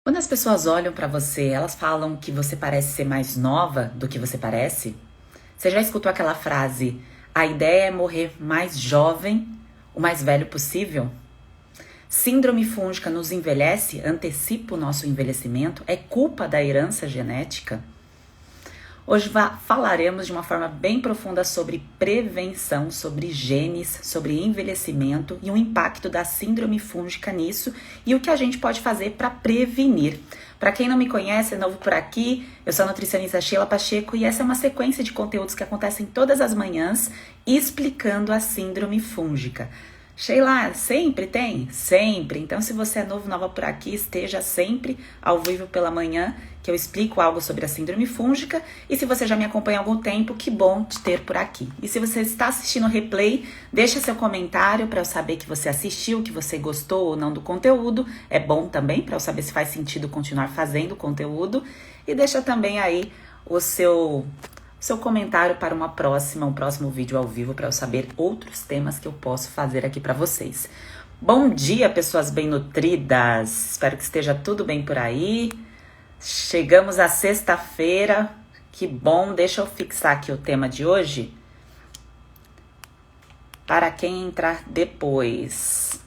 Quando as pessoas olham pra você, elas falam que você parece ser mais nova do que você parece? Você já escutou aquela frase: a ideia é morrer mais jovem, o mais velho possível? Síndrome fúngica nos envelhece, antecipa o nosso envelhecimento? É culpa da herança genética? Hoje falaremos de uma forma bem profunda sobre prevenção, sobre genes, sobre envelhecimento e o impacto da síndrome fúngica nisso e o que a gente pode fazer para prevenir. Para quem não me conhece, é novo por aqui, eu sou a nutricionista Sheila Pacheco e essa é uma sequência de conteúdos que acontecem todas as manhãs explicando a síndrome fúngica. Sheila, sempre tem? Sempre. Então, se você é novo, nova por aqui, esteja sempre ao vivo pela manhã, que eu explico algo sobre a síndrome fúngica. E se você já me acompanha há algum tempo, que bom te ter por aqui. E se você está assistindo o replay, deixa seu comentário para eu saber que você assistiu, que você gostou ou não do conteúdo. É bom também para eu saber se faz sentido continuar fazendo o conteúdo. E deixa também aí o seu comentário para um próximo vídeo ao vivo para eu saber outros temas que eu posso fazer aqui para vocês. Bom dia, pessoas bem nutridas. Espero que esteja tudo bem por aí. Chegamos à sexta-feira. Que bom. Deixa eu fixar aqui o tema de hoje para quem entrar depois.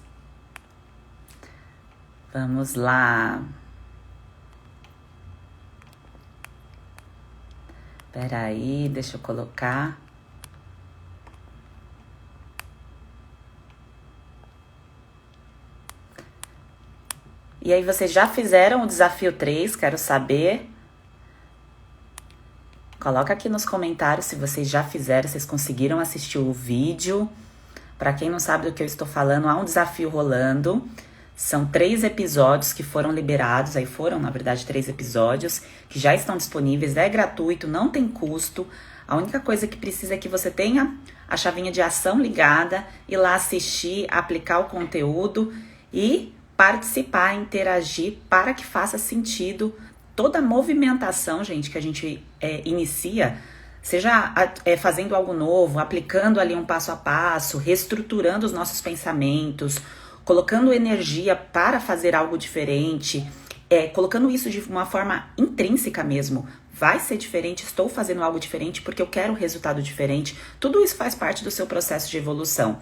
Vamos lá. Peraí, deixa eu colocar. E aí, vocês já fizeram o desafio 3? Quero saber. Coloca aqui nos comentários se vocês já fizeram, vocês conseguiram assistir o vídeo. Para quem não sabe do que eu estou falando, há um desafio rolando. São 3 episódios que foram liberados, aí foram, na verdade, 3 episódios que já estão disponíveis, é gratuito, não tem custo. A única coisa que precisa é que você tenha a chavinha de ação ligada, ir lá assistir, aplicar o conteúdo e participar, interagir para que faça sentido toda a movimentação, gente, que a gente inicia, seja fazendo algo novo, aplicando ali um passo a passo, reestruturando os nossos pensamentos, colocando energia para fazer algo diferente, colocando isso de uma forma intrínseca mesmo. Vai ser diferente, estou fazendo algo diferente porque eu quero um resultado diferente. Tudo isso faz parte do seu processo de evolução.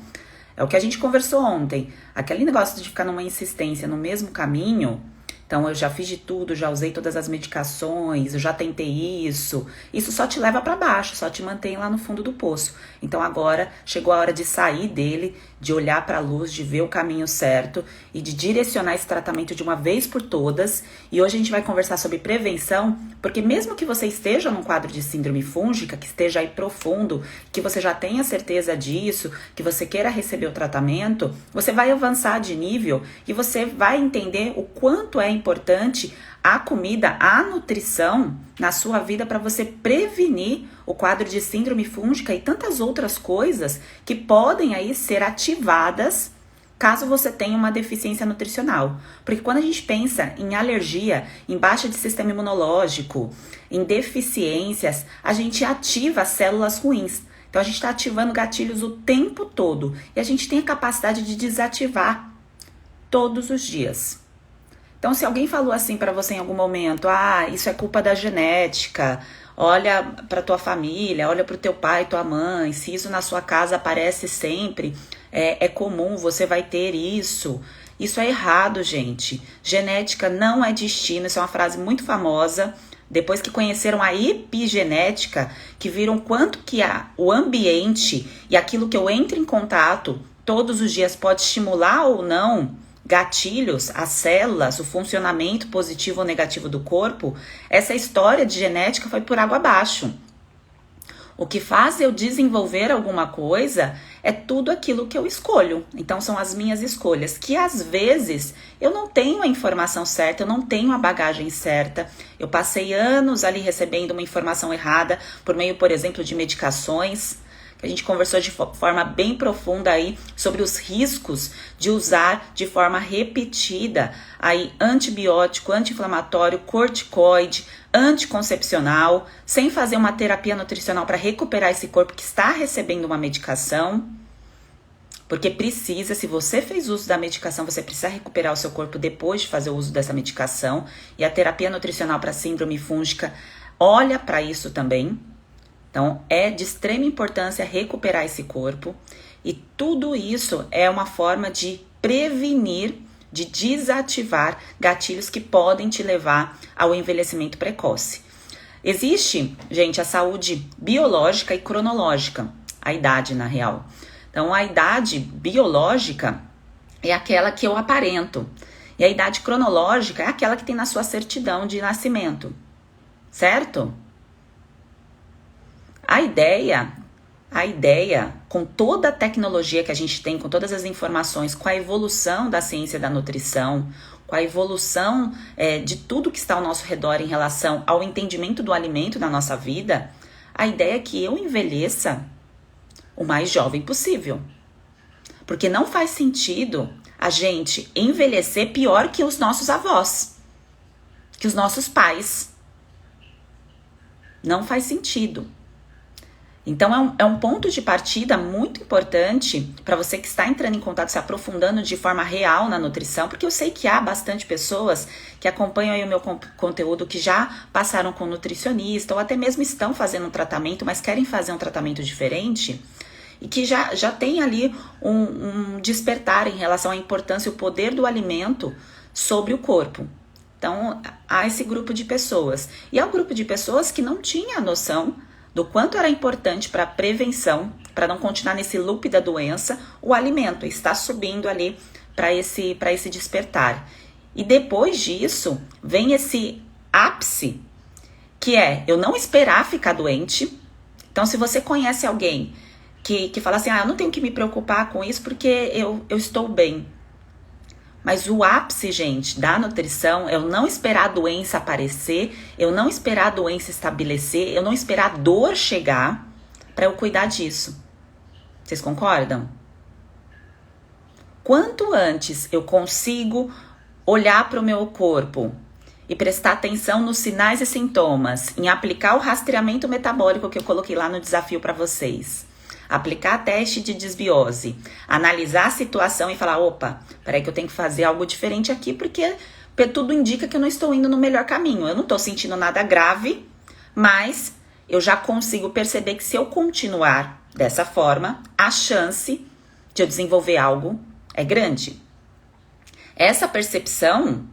É o que a gente conversou ontem. Aquele negócio de ficar numa insistência no mesmo caminho. Então, eu já fiz de tudo, já usei todas as medicações, eu já tentei isso. Isso só te leva para baixo, só te mantém lá no fundo do poço. Então, agora chegou a hora de sair dele, de olhar para a luz, de ver o caminho certo e de direcionar esse tratamento de uma vez por todas. E hoje a gente vai conversar sobre prevenção, porque mesmo que você esteja num quadro de síndrome fúngica, que esteja aí profundo, que você já tenha certeza disso, que você queira receber o tratamento, você vai avançar de nível e você vai entender o quanto é importante a comida, a nutrição na sua vida para você prevenir o quadro de síndrome fúngica e tantas outras coisas que podem aí ser ativadas caso você tenha uma deficiência nutricional. Porque quando a gente pensa em alergia, em baixa de sistema imunológico, em deficiências, a gente ativa as células ruins. Então a gente está ativando gatilhos o tempo todo e a gente tem a capacidade de desativar todos os dias. Então, se alguém falou assim para você em algum momento, isso é culpa da genética, olha para tua família, olha para o teu pai, tua mãe, se isso na sua casa aparece sempre, é comum, você vai ter isso. Isso é errado, gente. Genética não é destino, isso é uma frase muito famosa. Depois que conheceram a epigenética, que viram quanto que o ambiente e aquilo que eu entro em contato todos os dias pode estimular ou não gatilhos, as células, o funcionamento positivo ou negativo do corpo, essa história de genética foi por água abaixo. O que faz eu desenvolver alguma coisa é tudo aquilo que eu escolho. Então são as minhas escolhas, que às vezes eu não tenho a informação certa, eu não tenho a bagagem certa. Eu passei anos ali recebendo uma informação errada por meio, por exemplo, de medicações. A gente conversou de forma bem profunda aí sobre os riscos de usar de forma repetida aí antibiótico, anti-inflamatório, corticoide, anticoncepcional, sem fazer uma terapia nutricional para recuperar esse corpo que está recebendo uma medicação. Porque precisa, se você fez uso da medicação, você precisa recuperar o seu corpo depois de fazer o uso dessa medicação. E a terapia nutricional para síndrome fúngica olha para isso também. Então, é de extrema importância recuperar esse corpo. E tudo isso é uma forma de prevenir, de desativar gatilhos que podem te levar ao envelhecimento precoce. Existe, gente, a saúde biológica e cronológica, a idade na real. Então, a idade biológica é aquela que eu aparento. E a idade cronológica é aquela que tem na sua certidão de nascimento. Certo? A ideia, com toda a tecnologia que a gente tem, com todas as informações, com a evolução da ciência da nutrição, com a evolução de tudo que está ao nosso redor em relação ao entendimento do alimento na nossa vida, a ideia é que eu envelheça o mais jovem possível. Porque não faz sentido a gente envelhecer pior que os nossos avós, que os nossos pais. Não faz sentido. Então é um ponto de partida muito importante para você que está entrando em contato, se aprofundando de forma real na nutrição, porque eu sei que há bastante pessoas que acompanham aí o meu conteúdo, que já passaram com nutricionista ou até mesmo estão fazendo um tratamento, mas querem fazer um tratamento diferente e que já tem ali um despertar em relação à importância e o poder do alimento sobre o corpo. Então, há esse grupo de pessoas. E há um grupo de pessoas que não tinha noção do quanto era importante para a prevenção, para não continuar nesse loop da doença, o alimento está subindo ali para esse despertar. E depois disso, vem esse ápice, que é eu não esperar ficar doente. Então, se você conhece alguém que fala assim, eu não tenho que me preocupar com isso porque eu estou bem. Mas o ápice, gente, da nutrição é eu não esperar a doença aparecer, eu não esperar a doença estabelecer, eu não esperar a dor chegar para eu cuidar disso. Vocês concordam? Quanto antes eu consigo olhar para o meu corpo e prestar atenção nos sinais e sintomas, em aplicar o rastreamento metabólico que eu coloquei lá no desafio para vocês, aplicar teste de desbiose, analisar a situação e falar, opa, peraí que eu tenho que fazer algo diferente aqui, porque tudo indica que eu não estou indo no melhor caminho. Eu não estou sentindo nada grave, mas eu já consigo perceber que se eu continuar dessa forma, a chance de eu desenvolver algo é grande. Essa percepção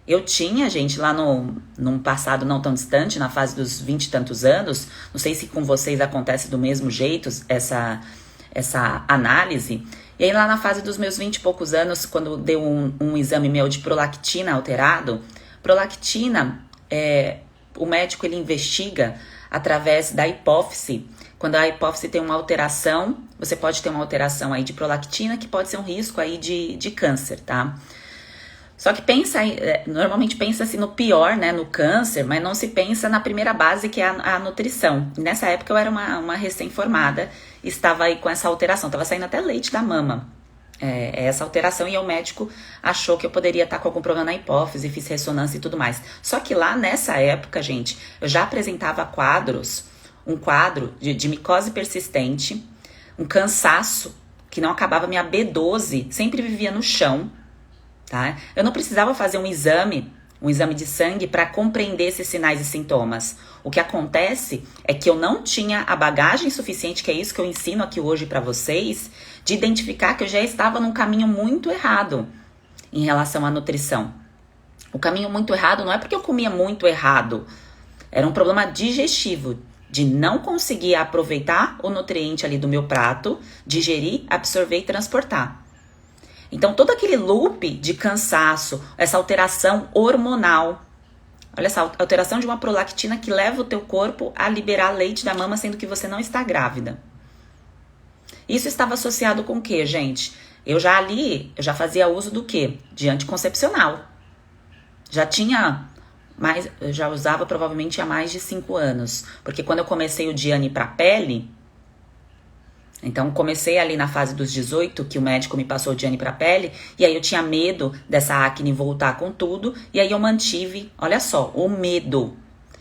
eu tinha, gente, lá num passado não tão distante, na fase dos 20 e tantos anos, não sei se com vocês acontece do mesmo jeito, essa análise. E aí lá na fase dos meus 20 e poucos anos, quando deu um exame meu de prolactina alterado, prolactina, o médico ele investiga através da hipófise. Quando a hipófise tem uma alteração, você pode ter uma alteração aí de prolactina, que pode ser um risco aí de câncer, tá? Só que normalmente pensa-se no pior, né, no câncer, mas não se pensa na primeira base, que é a nutrição. E nessa época eu era uma recém-formada, estava aí com essa alteração, estava saindo até leite da mama. Essa alteração, e o médico achou que eu poderia estar com algum problema na hipófise, fiz ressonância e tudo mais. Só que lá nessa época, gente, eu já apresentava um quadro de micose persistente, um cansaço que não acabava, minha B12 sempre vivia no chão. Tá? Eu não precisava fazer um exame de sangue para compreender esses sinais e sintomas. O que acontece é que eu não tinha a bagagem suficiente, que é isso que eu ensino aqui hoje para vocês, de identificar que eu já estava num caminho muito errado em relação à nutrição. O caminho muito errado não é porque eu comia muito errado, era um problema digestivo, de não conseguir aproveitar o nutriente ali do meu prato, digerir, absorver e transportar. Então, todo aquele loop de cansaço, essa alteração hormonal, olha essa alteração de uma prolactina que leva o teu corpo a liberar leite da mama, sendo que você não está grávida. Isso estava associado com o quê, gente? Eu já fazia uso do quê? De anticoncepcional. Eu já usava provavelmente há mais de 5 anos. Porque quando eu comecei o Diane para pele, então comecei ali na fase dos 18, que o médico me passou o Diane para pele, e aí eu tinha medo dessa acne voltar com tudo, e aí eu mantive, olha só, o medo.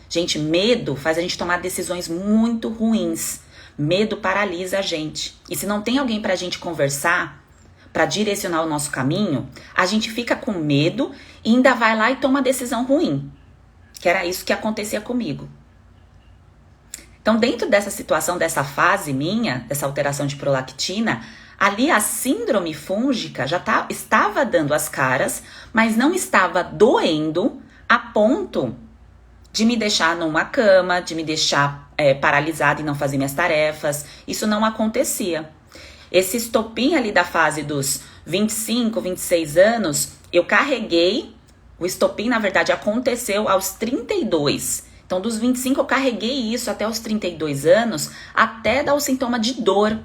Gente, medo faz a gente tomar decisões muito ruins. Medo paralisa a gente. E se não tem alguém pra gente conversar, pra direcionar o nosso caminho, a gente fica com medo e ainda vai lá e toma decisão ruim. Que era isso que acontecia comigo. Então, dentro dessa situação, dessa fase minha, dessa alteração de prolactina, ali a síndrome fúngica já estava dando as caras, mas não estava doendo a ponto de me deixar numa cama, de me deixar paralisada e não fazer minhas tarefas. Isso não acontecia. Esse estopim ali da fase dos 25, 26 anos, eu carreguei, o estopim na verdade aconteceu aos 32. Então dos 25 eu carreguei isso até os 32 anos, até dar o sintoma de dor.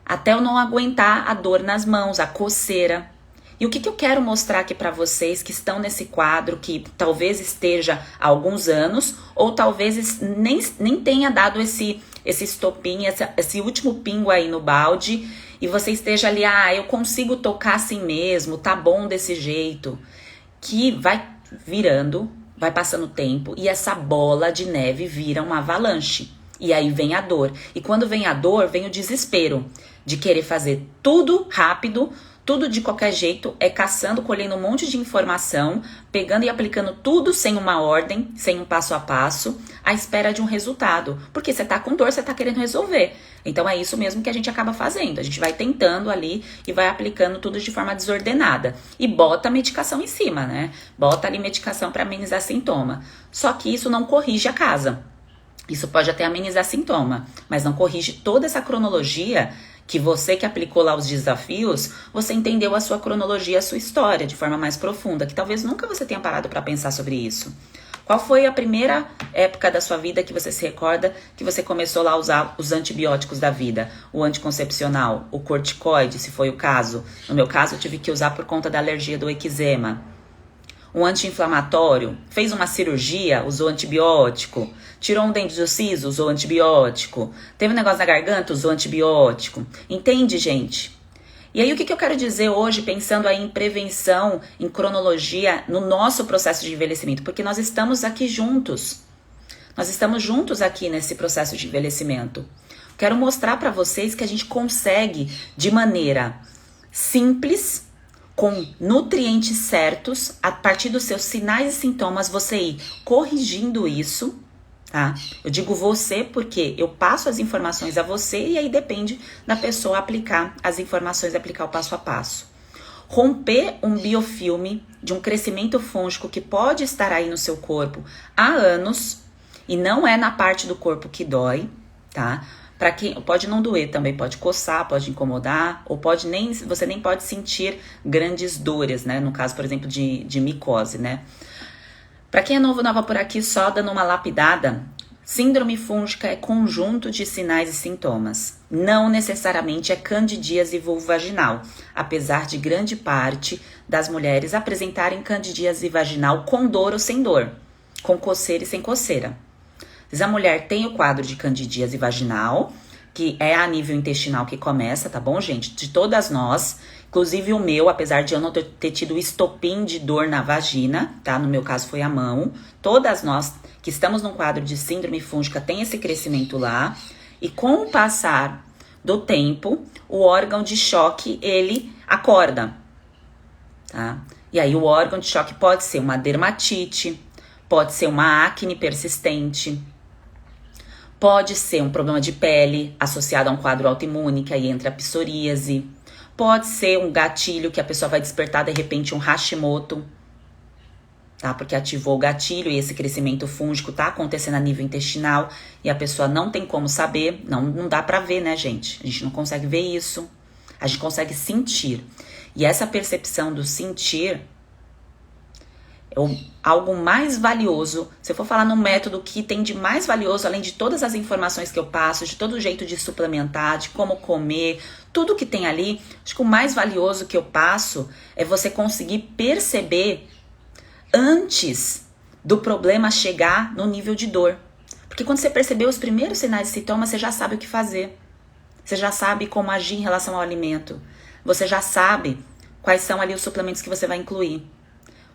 Até eu não aguentar a dor nas mãos, a coceira. E o que eu quero mostrar aqui para vocês que estão nesse quadro, que talvez esteja há alguns anos, ou talvez nem tenha dado esse estopim, esse último pingo aí no balde, e você esteja ali, eu consigo tocar assim mesmo, tá bom desse jeito. Que vai virando, vai passando o tempo, e essa bola de neve vira uma avalanche. E aí vem a dor. E quando vem a dor, vem o desespero de querer fazer tudo rápido, tudo de qualquer jeito, caçando, colhendo um monte de informação, pegando e aplicando tudo sem uma ordem, sem um passo a passo, à espera de um resultado. Porque você tá com dor, você tá querendo resolver. Então é isso mesmo que a gente acaba fazendo. A gente vai tentando ali e vai aplicando tudo de forma desordenada. E bota a medicação em cima, né? Bota ali medicação para amenizar sintoma. Só que isso não corrige a casa. Isso pode até amenizar sintoma, mas não corrige toda essa cronologia que você que aplicou lá os desafios, você entendeu a sua cronologia, a sua história de forma mais profunda, que talvez nunca você tenha parado para pensar sobre isso. Qual foi a primeira época da sua vida que você se recorda que você começou lá a usar os antibióticos da vida? O anticoncepcional, o corticoide, se foi o caso. No meu caso, eu tive que usar por conta da alergia do eczema. Um anti-inflamatório, fez uma cirurgia, usou antibiótico, tirou um dente do siso, usou antibiótico, teve um negócio na garganta, usou antibiótico. Entende, gente? E aí o que eu quero dizer hoje, pensando aí em prevenção, em cronologia, no nosso processo de envelhecimento? Porque nós estamos aqui juntos. Nós estamos juntos aqui nesse processo de envelhecimento. Quero mostrar para vocês que a gente consegue, de maneira simples, com nutrientes certos, a partir dos seus sinais e sintomas, você ir corrigindo isso, tá? Eu digo você porque eu passo as informações a você e aí depende da pessoa aplicar as informações, aplicar o passo a passo. Romper um biofilme de um crescimento fúngico que pode estar aí no seu corpo há anos e não é na parte do corpo que dói, tá? Para quem pode não doer também, pode coçar, pode incomodar, ou você nem pode sentir grandes dores, né? No caso, por exemplo, de micose, né? Para quem é nova por aqui, só dando uma lapidada, síndrome fúngica é conjunto de sinais e sintomas. Não necessariamente é candidíase vulvovaginal, apesar de grande parte das mulheres apresentarem candidíase vaginal com dor ou sem dor, com coceira e sem coceira. Se a mulher tem o quadro de candidíase vaginal, que é a nível intestinal que começa, tá bom, gente? De todas nós, inclusive o meu, apesar de eu não ter tido estopim de dor na vagina, tá? No meu caso foi a mão. Todas nós que estamos num quadro de síndrome fúngica tem esse crescimento lá. E com o passar do tempo, o órgão de choque, ele acorda, tá? E aí o órgão de choque pode ser uma dermatite, pode ser uma acne persistente, pode ser um problema de pele associado a um quadro autoimune, que aí entra a psoríase. Pode ser um gatilho que a pessoa vai despertar de repente um Hashimoto, tá? Porque ativou o gatilho e esse crescimento fúngico tá acontecendo a nível intestinal e a pessoa não tem como saber, não dá pra ver, né, gente? A gente não consegue ver isso, a gente consegue sentir. E essa percepção do sentir algo mais valioso. Se eu for falar num método que tem de mais valioso, além de todas as informações que eu passo, de todo jeito de suplementar, de como comer, tudo que tem ali, acho que o mais valioso que eu passo é você conseguir perceber antes do problema chegar no nível de dor. Porque quando você percebeu os primeiros sinais e sintomas, você já sabe o que fazer. Você já sabe como agir em relação ao alimento. Você já sabe quais são ali os suplementos que você vai incluir.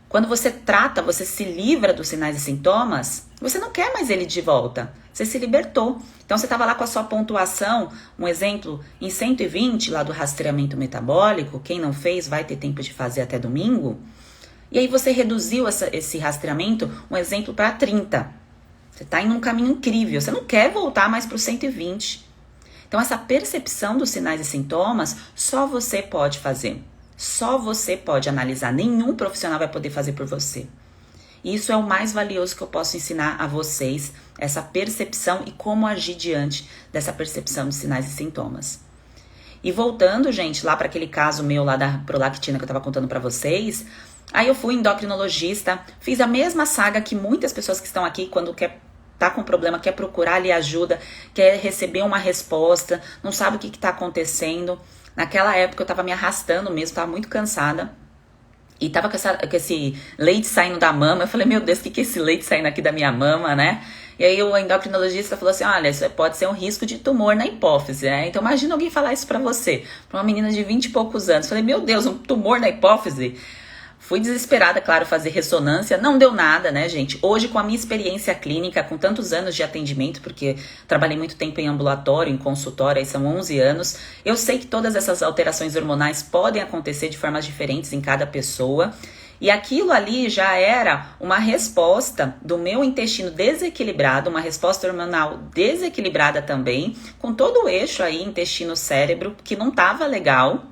Quando você trata, você se livra dos sinais e sintomas, você não quer mais ele de volta. Você se libertou. Então você estava lá com a sua pontuação, um exemplo, em 120 lá do rastreamento metabólico, quem não fez vai ter tempo de fazer até domingo. E aí você reduziu esse rastreamento, um exemplo, para 30. Você está indo num caminho incrível, você não quer voltar mais para o 120. Então essa percepção dos sinais e sintomas, só você pode fazer. Só você pode analisar, nenhum profissional vai poder fazer por você. E isso é o mais valioso que eu posso ensinar a vocês, essa percepção e como agir diante dessa percepção de sinais e sintomas. E voltando, gente, lá para aquele caso meu lá da prolactina que eu estava contando para vocês, aí eu fui endocrinologista, fiz a mesma saga que muitas pessoas que estão aqui quando tá com problema, quer procurar ali ajuda, quer receber uma resposta, não sabe o que está acontecendo. Naquela época eu estava me arrastando mesmo, estava muito cansada. E tava com esse leite saindo da mama. Eu falei, meu Deus, o que é esse leite saindo aqui da minha mama, né? E aí o endocrinologista falou assim, olha, isso pode ser um risco de tumor na hipófise, né? Então imagina alguém falar isso pra você, pra uma menina de 20 e poucos anos. Eu falei, meu Deus, um tumor na hipófise? Fui desesperada, claro, fazer ressonância, não deu nada, né, gente? Hoje, com a minha experiência clínica, com tantos anos de atendimento, porque trabalhei muito tempo em ambulatório, em consultório, aí são 11 anos, eu sei que todas essas alterações hormonais podem acontecer de formas diferentes em cada pessoa, e aquilo ali já era uma resposta do meu intestino desequilibrado, uma resposta hormonal desequilibrada também, com todo o eixo aí, intestino-cérebro, que não estava legal,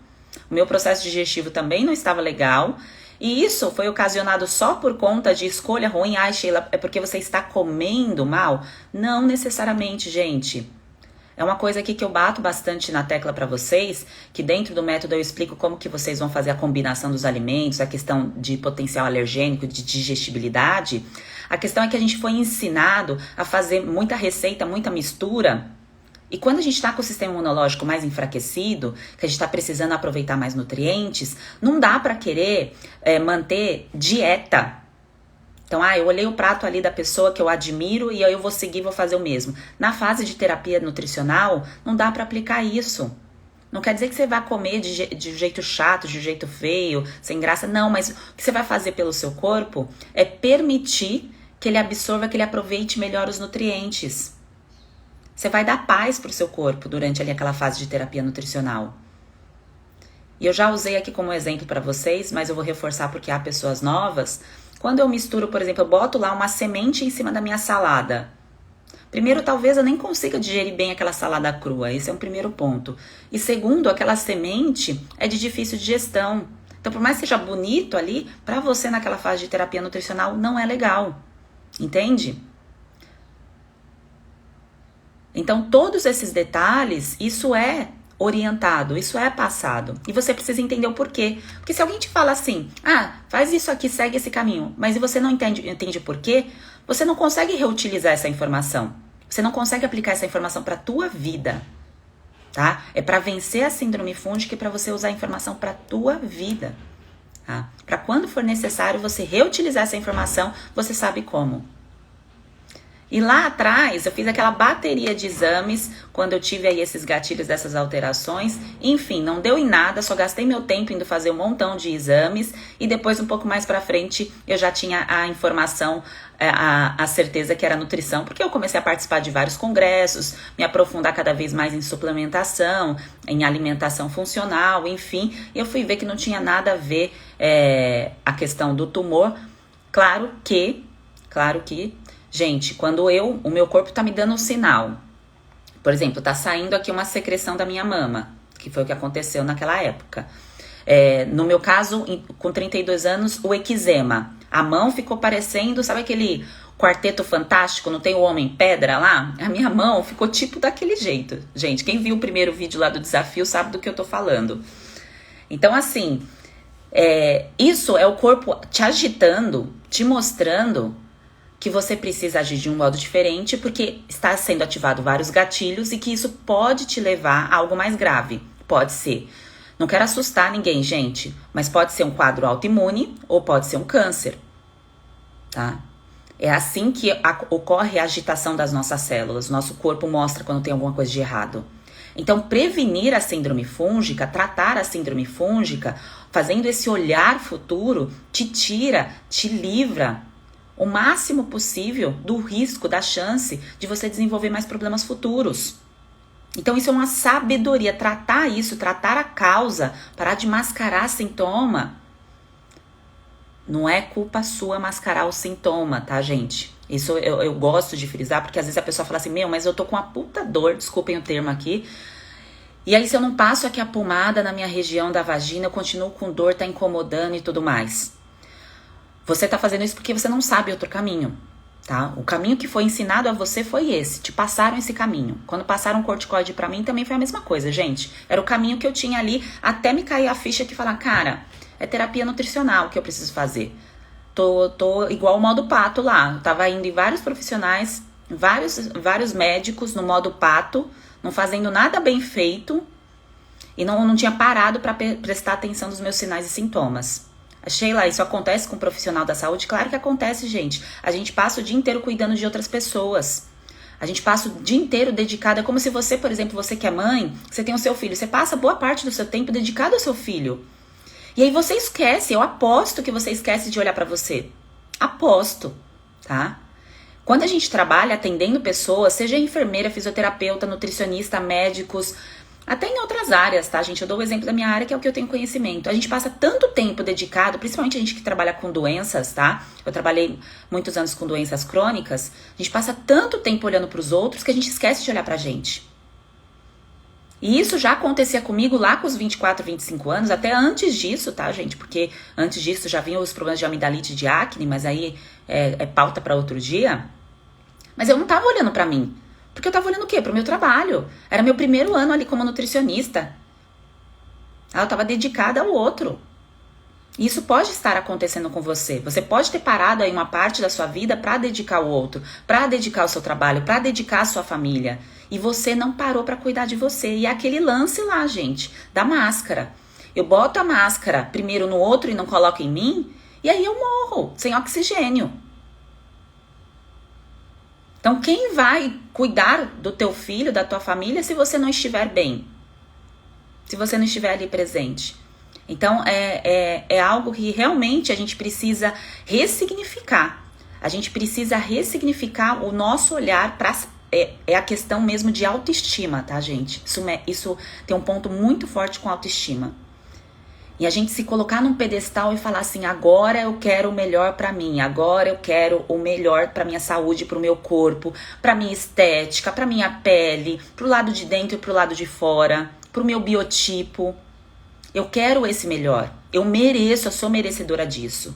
o meu processo digestivo também não estava legal. E isso foi ocasionado só por conta de escolha ruim. Ai, Sheila, é porque você está comendo mal? Não necessariamente, gente. É uma coisa aqui que eu bato bastante na tecla para vocês, que dentro do método eu explico como que vocês vão fazer a combinação dos alimentos, a questão de potencial alergênico, de digestibilidade. A questão é que a gente foi ensinado a fazer muita receita, muita mistura. E quando a gente está com o sistema imunológico mais enfraquecido, que a gente está precisando aproveitar mais nutrientes, não dá para querer manter dieta. Então, eu olhei o prato ali da pessoa que eu admiro e aí eu vou seguir, vou fazer o mesmo. Na fase de terapia nutricional, não dá para aplicar isso. Não quer dizer que você vai comer de jeito chato, de jeito feio, sem graça. Não, mas o que você vai fazer pelo seu corpo é permitir que ele absorva, que ele aproveite melhor os nutrientes. Você vai dar paz para o seu corpo durante ali aquela fase de terapia nutricional. E eu já usei aqui como exemplo para vocês, mas eu vou reforçar porque há pessoas novas. Quando eu misturo, por exemplo, eu boto lá uma semente em cima da minha salada. Primeiro, talvez eu nem consiga digerir bem aquela salada crua. Esse é um primeiro ponto. E segundo, aquela semente é de difícil digestão. Então, por mais que seja bonito ali, para você naquela fase de terapia nutricional não é legal. Entende? Então, todos esses detalhes, isso é orientado, isso é passado. E você precisa entender o porquê. Porque se alguém te fala assim, faz isso aqui, segue esse caminho, mas você não entende o porquê, você não consegue reutilizar essa informação. Você não consegue aplicar essa informação para a tua vida, tá? É para vencer a síndrome fúngica e para você usar a informação para a tua vida, tá? Para quando for necessário você reutilizar essa informação, você sabe como. E lá atrás, eu fiz aquela bateria de exames, quando eu tive aí esses gatilhos dessas alterações. Enfim, não deu em nada, só gastei meu tempo indo fazer um montão de exames. E depois, um pouco mais pra frente, eu já tinha a informação, a certeza que era nutrição. Porque eu comecei a participar de vários congressos, me aprofundar cada vez mais em suplementação, em alimentação funcional, enfim. E eu fui ver que não tinha nada a ver a questão do tumor. Claro que... Gente, quando o meu corpo tá me dando um sinal, por exemplo, tá saindo aqui uma secreção da minha mama, que foi o que aconteceu naquela época. No meu caso, com 32 anos, o eczema. A mão ficou parecendo, sabe aquele Quarteto Fantástico, não tem o Homem Pedra lá? A minha mão ficou tipo daquele jeito. Gente, quem viu o primeiro vídeo lá do desafio sabe do que eu tô falando. Então, assim, isso é o corpo te agitando, te mostrando que você precisa agir de um modo diferente porque está sendo ativado vários gatilhos e que isso pode te levar a algo mais grave. Pode ser. Não quero assustar ninguém, gente, mas pode ser um quadro autoimune ou pode ser um câncer, tá? É assim que ocorre a agitação das nossas células. Nosso corpo mostra quando tem alguma coisa de errado. Então, prevenir a síndrome fúngica, tratar a síndrome fúngica, fazendo esse olhar futuro, te tira, te livra o máximo possível do risco, da chance de você desenvolver mais problemas futuros. Então isso é uma sabedoria, tratar isso, tratar a causa, parar de mascarar sintoma. Não é culpa sua mascarar o sintoma, tá, gente? Isso eu gosto de frisar, porque às vezes a pessoa fala assim, mas eu tô com uma puta dor, desculpem o termo aqui, e aí se eu não passo aqui a pomada na minha região da vagina, eu continuo com dor, tá incomodando e tudo mais. Você tá fazendo isso porque você não sabe outro caminho, tá? O caminho que foi ensinado a você foi esse, te passaram esse caminho. Quando passaram corticoide pra mim, também foi a mesma coisa, gente. Era o caminho que eu tinha ali, até me cair a ficha que falar, cara, é terapia nutricional que eu preciso fazer. Tô igual o modo pato lá. Eu tava indo em vários profissionais, vários médicos no modo pato, não fazendo nada bem feito e não tinha parado para prestar atenção nos meus sinais e sintomas. Sheila, isso acontece com um profissional da saúde? Claro que acontece, gente. A gente passa o dia inteiro cuidando de outras pessoas. A gente passa o dia inteiro dedicado. É como se você, por exemplo, você que é mãe, você tem o seu filho, você passa boa parte do seu tempo dedicado ao seu filho. E aí você esquece, eu aposto que você esquece de olhar pra você. Aposto, tá? Quando a gente trabalha atendendo pessoas, seja enfermeira, fisioterapeuta, nutricionista, médicos, até em outras áreas, tá, gente? Eu dou o exemplo da minha área, que é o que eu tenho conhecimento. A gente passa tanto tempo dedicado, principalmente a gente que trabalha com doenças, tá? Eu trabalhei muitos anos com doenças crônicas. A gente passa tanto tempo olhando pros outros que a gente esquece de olhar pra gente. E isso já acontecia comigo lá com os 24, 25 anos, até antes disso, tá, gente? Porque antes disso já vinham os problemas de amidalite, de acne, mas aí é pauta para outro dia. Mas eu não tava olhando pra mim. Porque eu tava olhando o quê? Pro meu trabalho. Era meu primeiro ano ali como nutricionista. Eu tava dedicada ao outro. E isso pode estar acontecendo com você. Você pode ter parado aí uma parte da sua vida para dedicar ao outro, para dedicar ao seu trabalho, para dedicar à sua família. E você não parou para cuidar de você. E é aquele lance lá, gente, da máscara. Eu boto a máscara primeiro no outro e não coloco em mim, e aí eu morro, sem oxigênio. Então, quem vai cuidar do teu filho, da tua família, se você não estiver bem? Se você não estiver ali presente? Então, é algo que realmente a gente precisa ressignificar. A gente precisa ressignificar o nosso olhar para... É a questão mesmo de autoestima, tá, gente? Isso tem um ponto muito forte com autoestima. E a gente se colocar num pedestal e falar assim, agora eu quero o melhor pra mim, agora eu quero o melhor pra minha saúde, pro meu corpo, pra minha estética, pra minha pele, pro lado de dentro e pro lado de fora, pro meu biotipo. Eu quero esse melhor, eu mereço, eu sou merecedora disso.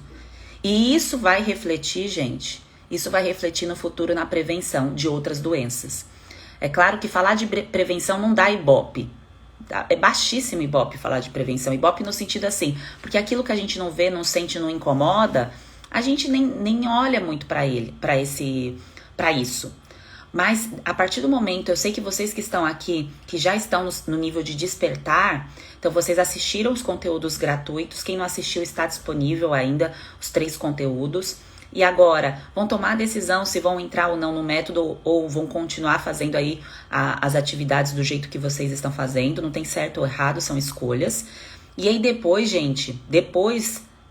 E isso vai refletir, gente, isso vai refletir no futuro na prevenção de outras doenças. É claro que falar de prevenção não dá ibope. É baixíssimo ibope falar de prevenção. Ibope no sentido assim, porque aquilo que a gente não vê, não sente, não incomoda, a gente nem olha muito para isso. Mas a partir do momento, eu sei que vocês que estão aqui, que já estão no nível de despertar, então vocês assistiram os conteúdos gratuitos. Quem não assistiu, está disponível ainda os 3 conteúdos. E agora, vão tomar a decisão se vão entrar ou não no método ou vão continuar fazendo aí as atividades do jeito que vocês estão fazendo. Não tem certo ou errado, são escolhas. E aí depois, gente,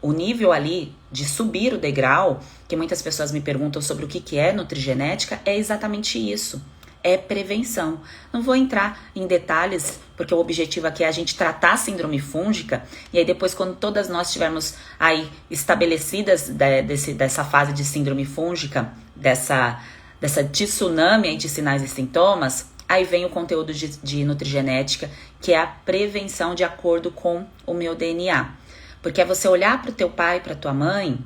o nível ali de subir o degrau, que muitas pessoas me perguntam sobre o que é nutrigenética, é exatamente isso. É prevenção. Não vou entrar em detalhes, porque o objetivo aqui é a gente tratar a síndrome fúngica, e aí depois, quando todas nós estivermos aí estabelecidas dessa fase de síndrome fúngica, dessa tsunami aí de sinais e sintomas, aí vem o conteúdo de nutrigenética, que é a prevenção de acordo com o meu DNA. Porque é você olhar para o teu pai, para tua mãe,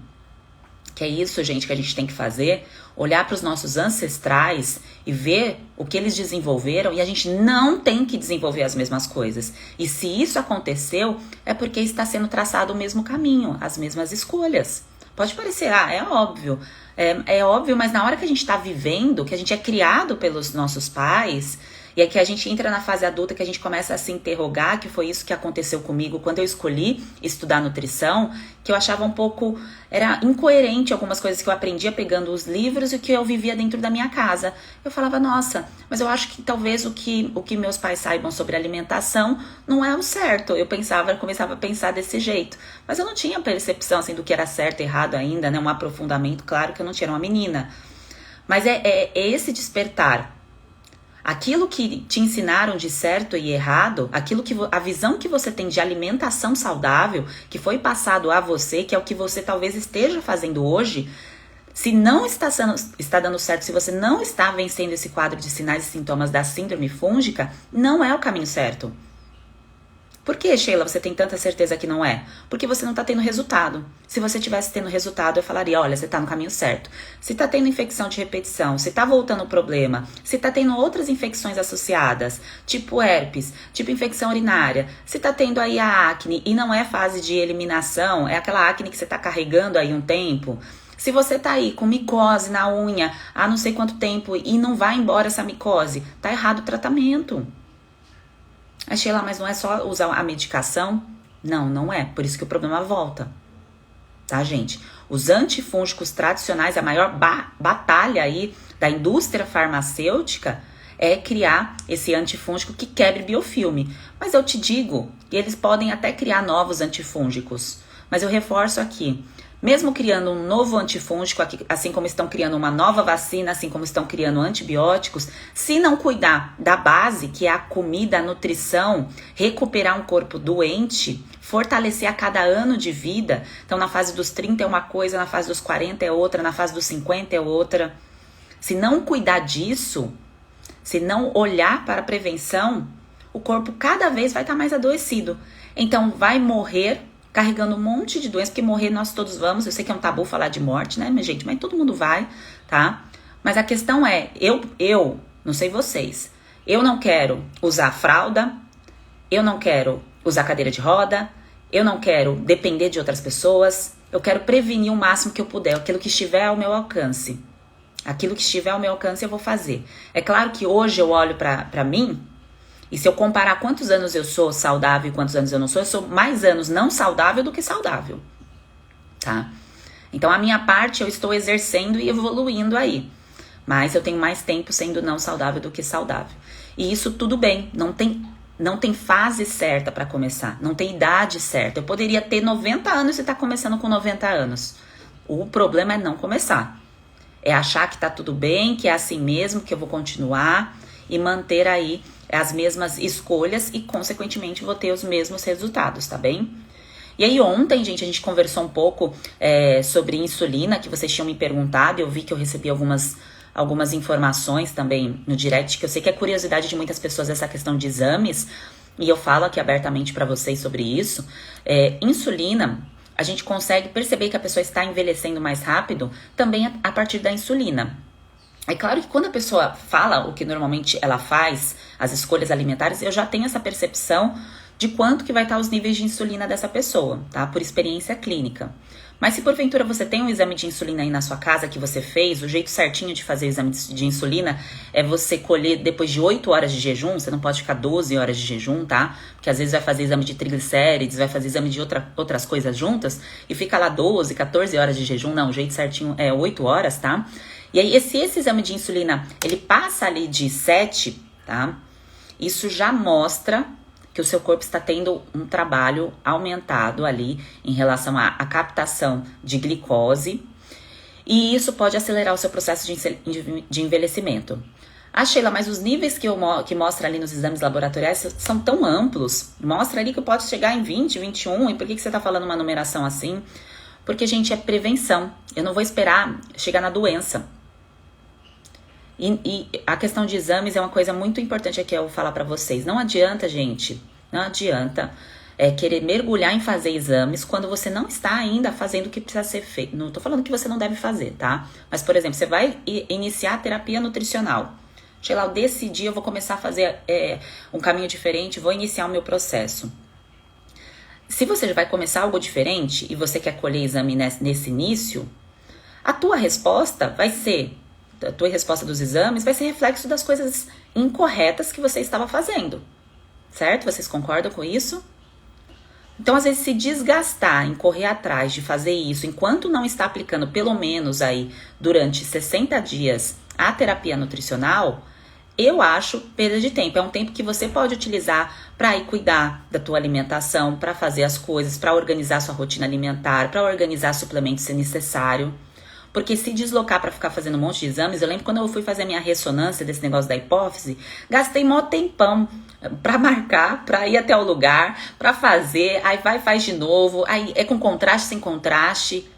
que é isso, gente, que a gente tem que fazer, olhar para os nossos ancestrais e ver o que eles desenvolveram, e a gente não tem que desenvolver as mesmas coisas. E se isso aconteceu, é porque está sendo traçado o mesmo caminho, as mesmas escolhas. Pode parecer, é óbvio. É óbvio, mas na hora que a gente está vivendo, que a gente é criado pelos nossos pais, E é que a gente entra na fase adulta que a gente começa a se interrogar, que foi isso que aconteceu comigo quando eu escolhi estudar nutrição, que eu achava um pouco, era incoerente algumas coisas que eu aprendia pegando os livros e o que eu vivia dentro da minha casa. Eu falava, nossa, mas eu acho que talvez o que meus pais saibam sobre alimentação não é o certo. Eu começava a pensar desse jeito. Mas eu não tinha percepção assim, do que era certo e errado ainda, né? Um aprofundamento, claro que eu não tinha, era uma menina. Mas é esse despertar. Aquilo que te ensinaram de certo e errado, a visão que você tem de alimentação saudável, que foi passado a você, que é o que você talvez esteja fazendo hoje, se não está dando certo, se você não está vencendo esse quadro de sinais e sintomas da síndrome fúngica, não é o caminho certo. Por que, Sheila, você tem tanta certeza que não é? Porque você não está tendo resultado. Se você tivesse tendo resultado, eu falaria, olha, você está no caminho certo. Se está tendo infecção de repetição, se está voltando o problema, se está tendo outras infecções associadas, tipo herpes, tipo infecção urinária, se está tendo aí a acne e não é fase de eliminação, é aquela acne que você está carregando aí um tempo. Se você tá aí com micose na unha há não sei quanto tempo e não vai embora essa micose, tá errado o tratamento. A Sheila, mas não é só usar a medicação? Não, não é. Por isso que o problema volta. Tá, gente? Os antifúngicos tradicionais, a maior batalha aí da indústria farmacêutica é criar esse antifúngico que quebre biofilme. Mas eu te digo, eles podem até criar novos antifúngicos. Mas eu reforço aqui, mesmo criando um novo antifúngico, assim como estão criando uma nova vacina, assim como estão criando antibióticos, se não cuidar da base, que é a comida, a nutrição, recuperar um corpo doente, fortalecer a cada ano de vida, então na fase dos 30 é uma coisa, na fase dos 40 é outra, na fase dos 50 é outra. Se não cuidar disso, se não olhar para a prevenção, o corpo cada vez vai estar mais adoecido. Então vai morrer carregando um monte de doenças, porque morrer nós todos vamos. Eu sei que é um tabu falar de morte, né, minha gente? Mas todo mundo vai, tá? Mas a questão é, eu não sei vocês, eu não quero usar fralda, eu não quero usar cadeira de roda, eu não quero depender de outras pessoas, eu quero prevenir o máximo que eu puder, aquilo que estiver ao meu alcance. Aquilo que estiver ao meu alcance eu vou fazer. É claro que hoje eu olho pra mim, e se eu comparar quantos anos eu sou saudável e quantos anos eu sou mais anos não saudável do que saudável, tá? Então a minha parte eu estou exercendo e evoluindo aí, mas eu tenho mais tempo sendo não saudável do que saudável. E isso tudo bem, não tem fase certa para começar, não tem idade certa. Eu poderia ter 90 anos e estar começando com 90 anos. O problema é não começar. É achar que tá tudo bem, que é assim mesmo, que eu vou continuar e manter aí as mesmas escolhas e, consequentemente, vou ter os mesmos resultados, tá bem? E aí ontem, gente, a gente conversou um pouco sobre insulina, que vocês tinham me perguntado, eu vi que eu recebi algumas informações também no direct, que eu sei que é curiosidade de muitas pessoas essa questão de exames, e eu falo aqui abertamente para vocês sobre isso. Insulina, a gente consegue perceber que a pessoa está envelhecendo mais rápido também a partir da insulina. É claro que quando a pessoa fala o que normalmente ela faz, as escolhas alimentares, eu já tenho essa percepção de quanto que vai estar os níveis de insulina dessa pessoa, tá? Por experiência clínica. Mas se porventura você tem um exame de insulina aí na sua casa que você fez, o jeito certinho de fazer exame de insulina é você colher depois de 8 horas de jejum, você não pode ficar 12 horas de jejum, tá? Porque às vezes vai fazer exame de triglicérides, vai fazer exame de outras coisas juntas e fica lá 12, 14 horas de jejum. Não, o jeito certinho é 8 horas, tá? E aí, esse exame de insulina, ele passa ali de 7, tá? Isso já mostra que o seu corpo está tendo um trabalho aumentado ali em relação à captação de glicose. E isso pode acelerar o seu processo de envelhecimento. Ah, Sheila, mas os níveis que mostra ali nos exames laboratoriais são tão amplos. Mostra ali que pode chegar em 20, 21. E por que você está falando uma numeração assim? Porque, gente, é prevenção. Eu não vou esperar chegar na doença. E a questão de exames é uma coisa muito importante aqui eu vou falar pra vocês. Não adianta, gente, não adianta querer mergulhar em fazer exames quando você não está ainda fazendo o que precisa ser feito. Não tô falando que você não deve fazer, tá? Mas, por exemplo, você vai iniciar a terapia nutricional. Sei lá, eu decidi, eu vou começar a fazer um caminho diferente, vou iniciar o meu processo. Se você vai começar algo diferente e você quer colher exame nesse início, a tua resposta vai ser... A tua resposta dos exames vai ser reflexo das coisas incorretas que você estava fazendo, certo? Vocês concordam com isso? Então, às vezes, se desgastar em correr atrás de fazer isso, enquanto não está aplicando pelo menos aí durante 60 dias a terapia nutricional, eu acho perda de tempo. É um tempo que você pode utilizar para ir cuidar da tua alimentação, para fazer as coisas, para organizar sua rotina alimentar, para organizar suplementos se necessário. Porque se deslocar para ficar fazendo um monte de exames, eu lembro quando eu fui fazer a minha ressonância desse negócio da hipófise, gastei mó tempão para marcar, para ir até o lugar, para fazer, aí vai e faz de novo, aí é com contraste, sem contraste.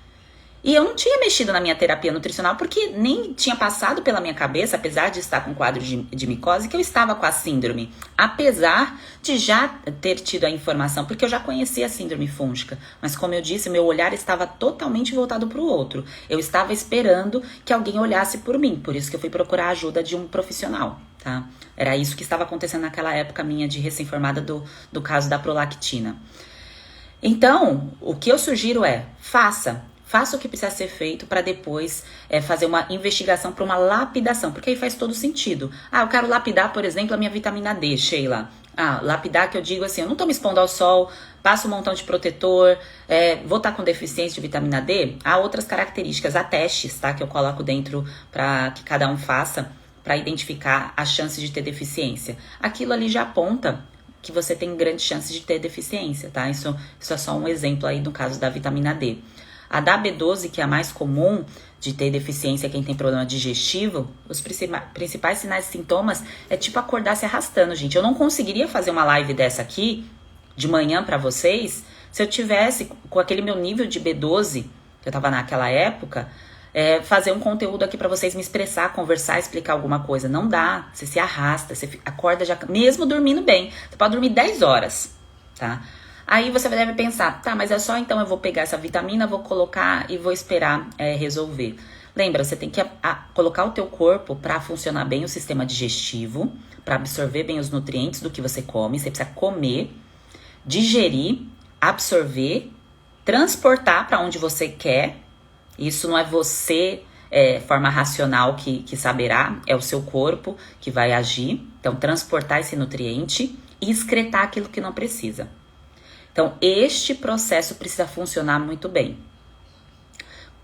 E eu não tinha mexido na minha terapia nutricional porque nem tinha passado pela minha cabeça, apesar de estar com quadro de micose, que eu estava com a síndrome. Apesar de já ter tido a informação, porque eu já conhecia a síndrome fúngica. Mas como eu disse, meu olhar estava totalmente voltado para o outro. Eu estava esperando que alguém olhasse por mim, por isso que eu fui procurar a ajuda de um profissional, tá? Era isso que estava acontecendo naquela época minha de recém-formada do caso da prolactina. Então, o que eu sugiro é, faça o que precisa ser feito para depois fazer uma investigação para uma lapidação, porque aí faz todo sentido. Ah, eu quero lapidar, por exemplo, a minha vitamina D, Sheila. Ah, lapidar que eu digo assim, eu não tô me expondo ao sol, passo um montão de protetor, vou estar com deficiência de vitamina D. Há outras características, há testes, tá, que eu coloco dentro para que cada um faça, para identificar a chance de ter deficiência. Aquilo ali já aponta que você tem grande chance de ter deficiência, tá? Isso é só um exemplo aí no caso da vitamina D. A da B12, que é a mais comum de ter deficiência quem tem problema digestivo, os principais sinais e sintomas é tipo acordar se arrastando, gente. Eu não conseguiria fazer uma live dessa aqui, de manhã pra vocês, se eu tivesse com aquele meu nível de B12, que eu tava naquela época, fazer um conteúdo aqui pra vocês me expressar, conversar, explicar alguma coisa. Não dá, você se arrasta, você acorda já, mesmo dormindo bem. Você pode dormir 10 horas, tá? Aí você deve pensar, tá, mas é só então eu vou pegar essa vitamina, vou colocar e vou esperar resolver. Lembra, você tem que colocar o teu corpo para funcionar bem o sistema digestivo, para absorver bem os nutrientes do que você come. Você precisa comer, digerir, absorver, transportar para onde você quer. Isso não é você, forma racional que saberá, é o seu corpo que vai agir. Então, transportar esse nutriente e excretar aquilo que não precisa. Então, este processo precisa funcionar muito bem.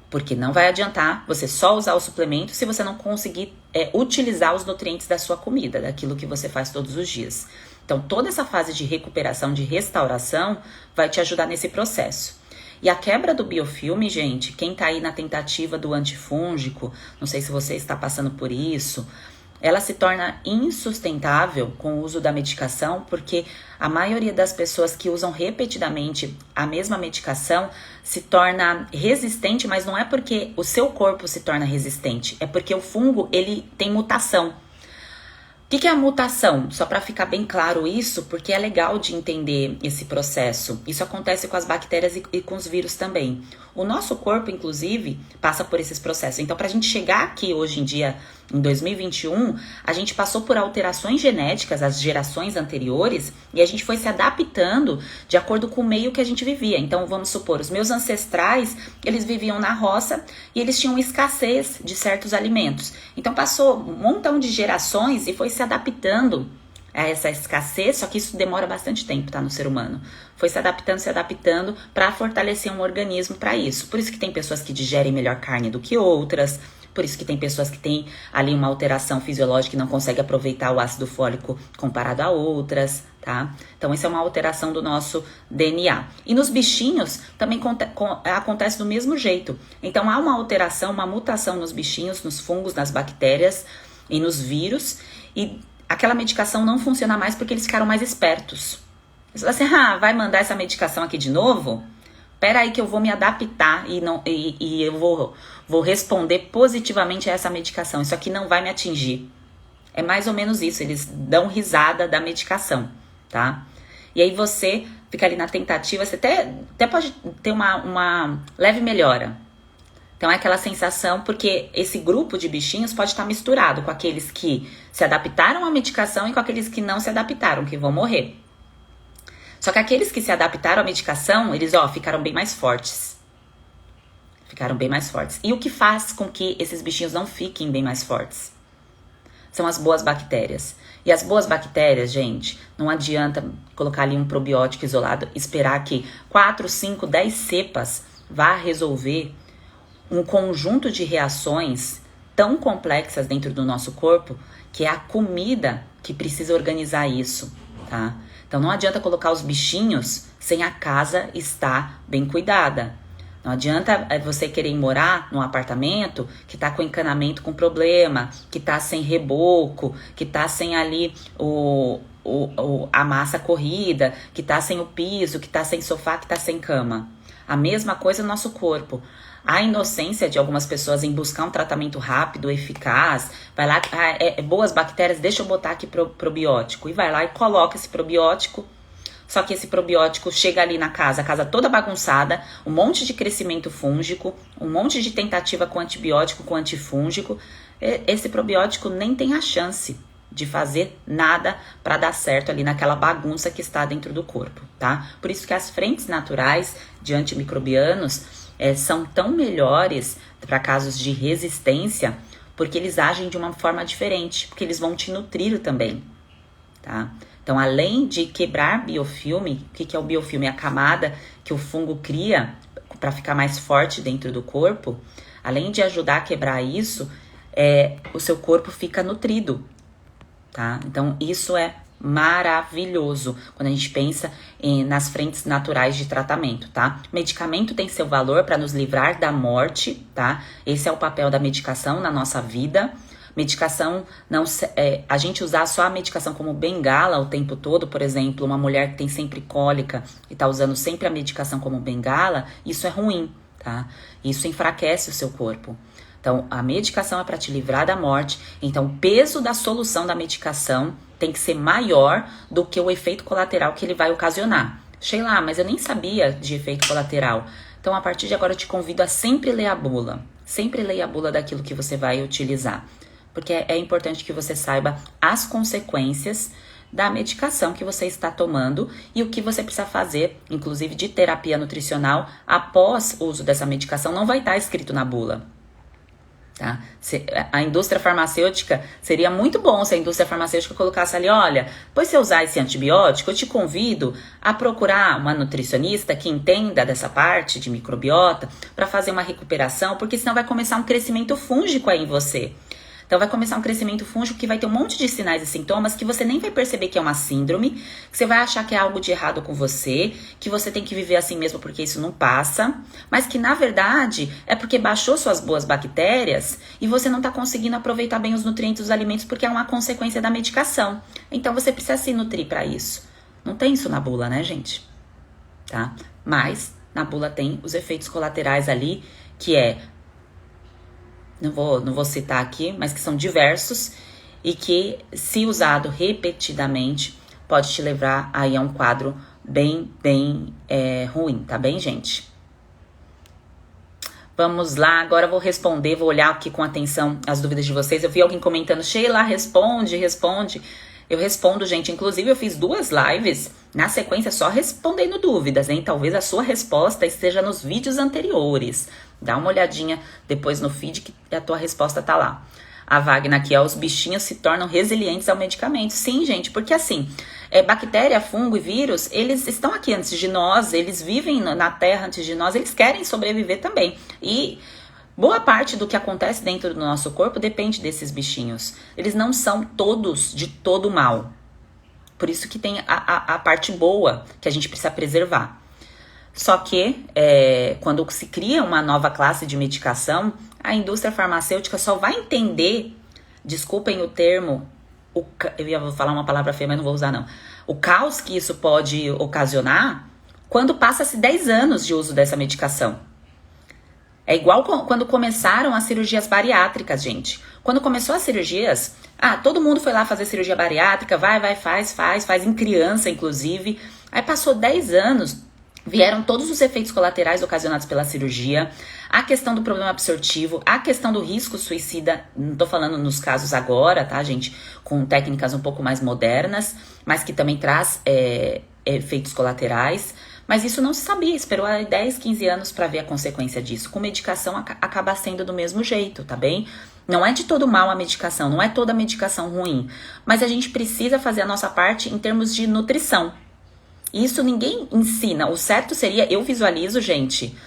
Porque não vai adiantar você só usar o suplemento se você não conseguir utilizar os nutrientes da sua comida, daquilo que você faz todos os dias. Então, toda essa fase de recuperação, de restauração, vai te ajudar nesse processo. E a quebra do biofilme, gente, quem tá aí na tentativa do antifúngico, não sei se você está passando por isso, ela se torna insustentável com o uso da medicação, porque a maioria das pessoas que usam repetidamente a mesma medicação se torna resistente, mas não é porque o seu corpo se torna resistente, é porque o fungo, ele tem mutação. O que é a mutação? Só para ficar bem claro isso, porque é legal de entender esse processo. Isso acontece com as bactérias e com os vírus também. O nosso corpo, inclusive, passa por esses processos. Então, para a gente chegar aqui hoje em dia, em 2021, a gente passou por alterações genéticas, as gerações anteriores, e a gente foi se adaptando de acordo com o meio que a gente vivia. Então, vamos supor, os meus ancestrais, eles viviam na roça e eles tinham escassez de certos alimentos. Então, passou um montão de gerações e foi se adaptando a essa escassez, só que isso demora bastante tempo, tá, no ser humano. Foi se adaptando para fortalecer um organismo para isso. Por isso que tem pessoas que digerem melhor carne do que outras, por isso que tem pessoas que têm ali uma alteração fisiológica e não conseguem aproveitar o ácido fólico comparado a outras, tá? Então, isso é uma alteração do nosso DNA. E nos bichinhos também acontece do mesmo jeito. Então, há uma alteração, uma mutação nos bichinhos, nos fungos, nas bactérias e nos vírus, e aquela medicação não funciona mais porque eles ficaram mais espertos. Você fala assim, vai mandar essa medicação aqui de novo? Pera aí que eu vou me adaptar e eu vou responder positivamente a essa medicação. Isso aqui não vai me atingir. É mais ou menos isso, eles dão risada da medicação, tá? E aí você fica ali na tentativa, você até pode ter uma leve melhora. Então é aquela sensação, porque esse grupo de bichinhos pode estar misturado com aqueles que se adaptaram à medicação e com aqueles que não se adaptaram, que vão morrer. Só que aqueles que se adaptaram à medicação, eles ficaram bem mais fortes. Ficaram bem mais fortes. E o que faz com que esses bichinhos não fiquem bem mais fortes? São as boas bactérias. E as boas bactérias, gente, não adianta colocar ali um probiótico isolado, esperar que 4, 5, 10 cepas vá resolver um conjunto de reações tão complexas dentro do nosso corpo, que é a comida que precisa organizar isso, tá? Então não adianta colocar os bichinhos sem a casa estar bem cuidada. Não adianta você querer morar num apartamento que tá com encanamento com problema, que tá sem reboco, que tá sem ali a massa corrida, que tá sem o piso, que tá sem sofá, que tá sem cama. A mesma coisa no nosso corpo. A inocência de algumas pessoas em buscar um tratamento rápido, eficaz, vai lá, boas bactérias, deixa eu botar aqui probiótico. E vai lá e coloca esse probiótico. Só que esse probiótico chega ali na casa, a casa toda bagunçada, um monte de crescimento fúngico, um monte de tentativa com antibiótico, com antifúngico. Esse probiótico nem tem a chance de fazer nada para dar certo ali naquela bagunça que está dentro do corpo, tá? Por isso que as frentes naturais de antimicrobianos são tão melhores para casos de resistência, porque eles agem de uma forma diferente, porque eles vão te nutrir também, tá? Então, além de quebrar biofilme, o que é o biofilme? É a camada que o fungo cria para ficar mais forte dentro do corpo. Além de ajudar a quebrar isso, o seu corpo fica nutrido, tá? Então, isso é maravilhoso quando a gente pensa nas frentes naturais de tratamento, tá? Medicamento tem seu valor para nos livrar da morte, tá? Esse é o papel da medicação na nossa vida. Medicação, a gente usar só a medicação como bengala o tempo todo, por exemplo, uma mulher que tem sempre cólica e tá usando sempre a medicação como bengala, isso é ruim, tá? Isso enfraquece o seu corpo. Então, a medicação é para te livrar da morte, então o peso da solução da medicação tem que ser maior do que o efeito colateral que ele vai ocasionar. Sheila, mas eu nem sabia de efeito colateral. Então, a partir de agora, eu te convido a sempre ler a bula. Sempre leia a bula daquilo que você vai utilizar. Porque é importante que você saiba as consequências da medicação que você está tomando e o que você precisa fazer, inclusive de terapia nutricional, após o uso dessa medicação, não vai estar escrito na bula. Tá? A indústria farmacêutica, seria muito bom se a indústria farmacêutica colocasse ali, olha, depois de você usar esse antibiótico, eu te convido a procurar uma nutricionista que entenda dessa parte de microbiota para fazer uma recuperação, porque senão vai começar um crescimento fúngico aí em você. Então vai começar um crescimento fúngico que vai ter um monte de sinais e sintomas que você nem vai perceber que é uma síndrome, que você vai achar que é algo de errado com você, que você tem que viver assim mesmo porque isso não passa, mas que na verdade é porque baixou suas boas bactérias e você não está conseguindo aproveitar bem os nutrientes dos alimentos porque é uma consequência da medicação. Então você precisa se nutrir para isso. Não tem isso na bula, né, gente? Tá? Mas na bula tem os efeitos colaterais ali, que não vou citar aqui, mas que são diversos e que, se usado repetidamente, pode te levar aí a um quadro bem ruim, tá bem, gente? Vamos lá, agora eu vou responder, vou olhar aqui com atenção as dúvidas de vocês. Eu vi alguém comentando, Sheila, responde. Eu respondo, gente. Inclusive, eu fiz 2 lives na sequência só respondendo dúvidas, hein? Talvez a sua resposta esteja nos vídeos anteriores. Dá uma olhadinha depois no feed que a tua resposta tá lá. A Wagner aqui, os bichinhos se tornam resilientes ao medicamento. Sim, gente, porque assim, bactéria, fungo e vírus, eles estão aqui antes de nós, eles vivem na Terra antes de nós, eles querem sobreviver também. E boa parte do que acontece dentro do nosso corpo depende desses bichinhos. Eles não são todos de todo mal. Por isso que tem a parte boa que a gente precisa preservar. Só que, quando se cria uma nova classe de medicação, a indústria farmacêutica só vai entender, desculpem o termo, eu ia falar uma palavra feia, mas não vou usar não, o caos que isso pode ocasionar quando passa-se 10 anos de uso dessa medicação. É igual quando começaram as cirurgias bariátricas, gente. Quando começou as cirurgias, todo mundo foi lá fazer cirurgia bariátrica, faz, em criança, inclusive. Aí passou 10 anos, vieram todos os efeitos colaterais ocasionados pela cirurgia, a questão do problema absortivo, a questão do risco suicida, não tô falando nos casos agora, tá, gente? Com técnicas um pouco mais modernas, mas que também traz efeitos colaterais. Mas isso não se sabia, esperou 10, 15 anos para ver a consequência disso. Com medicação acaba sendo do mesmo jeito, tá bem? Não é de todo mal a medicação, não é toda medicação ruim. Mas a gente precisa fazer a nossa parte em termos de nutrição. Isso ninguém ensina. O certo seria, eu visualizo, gente,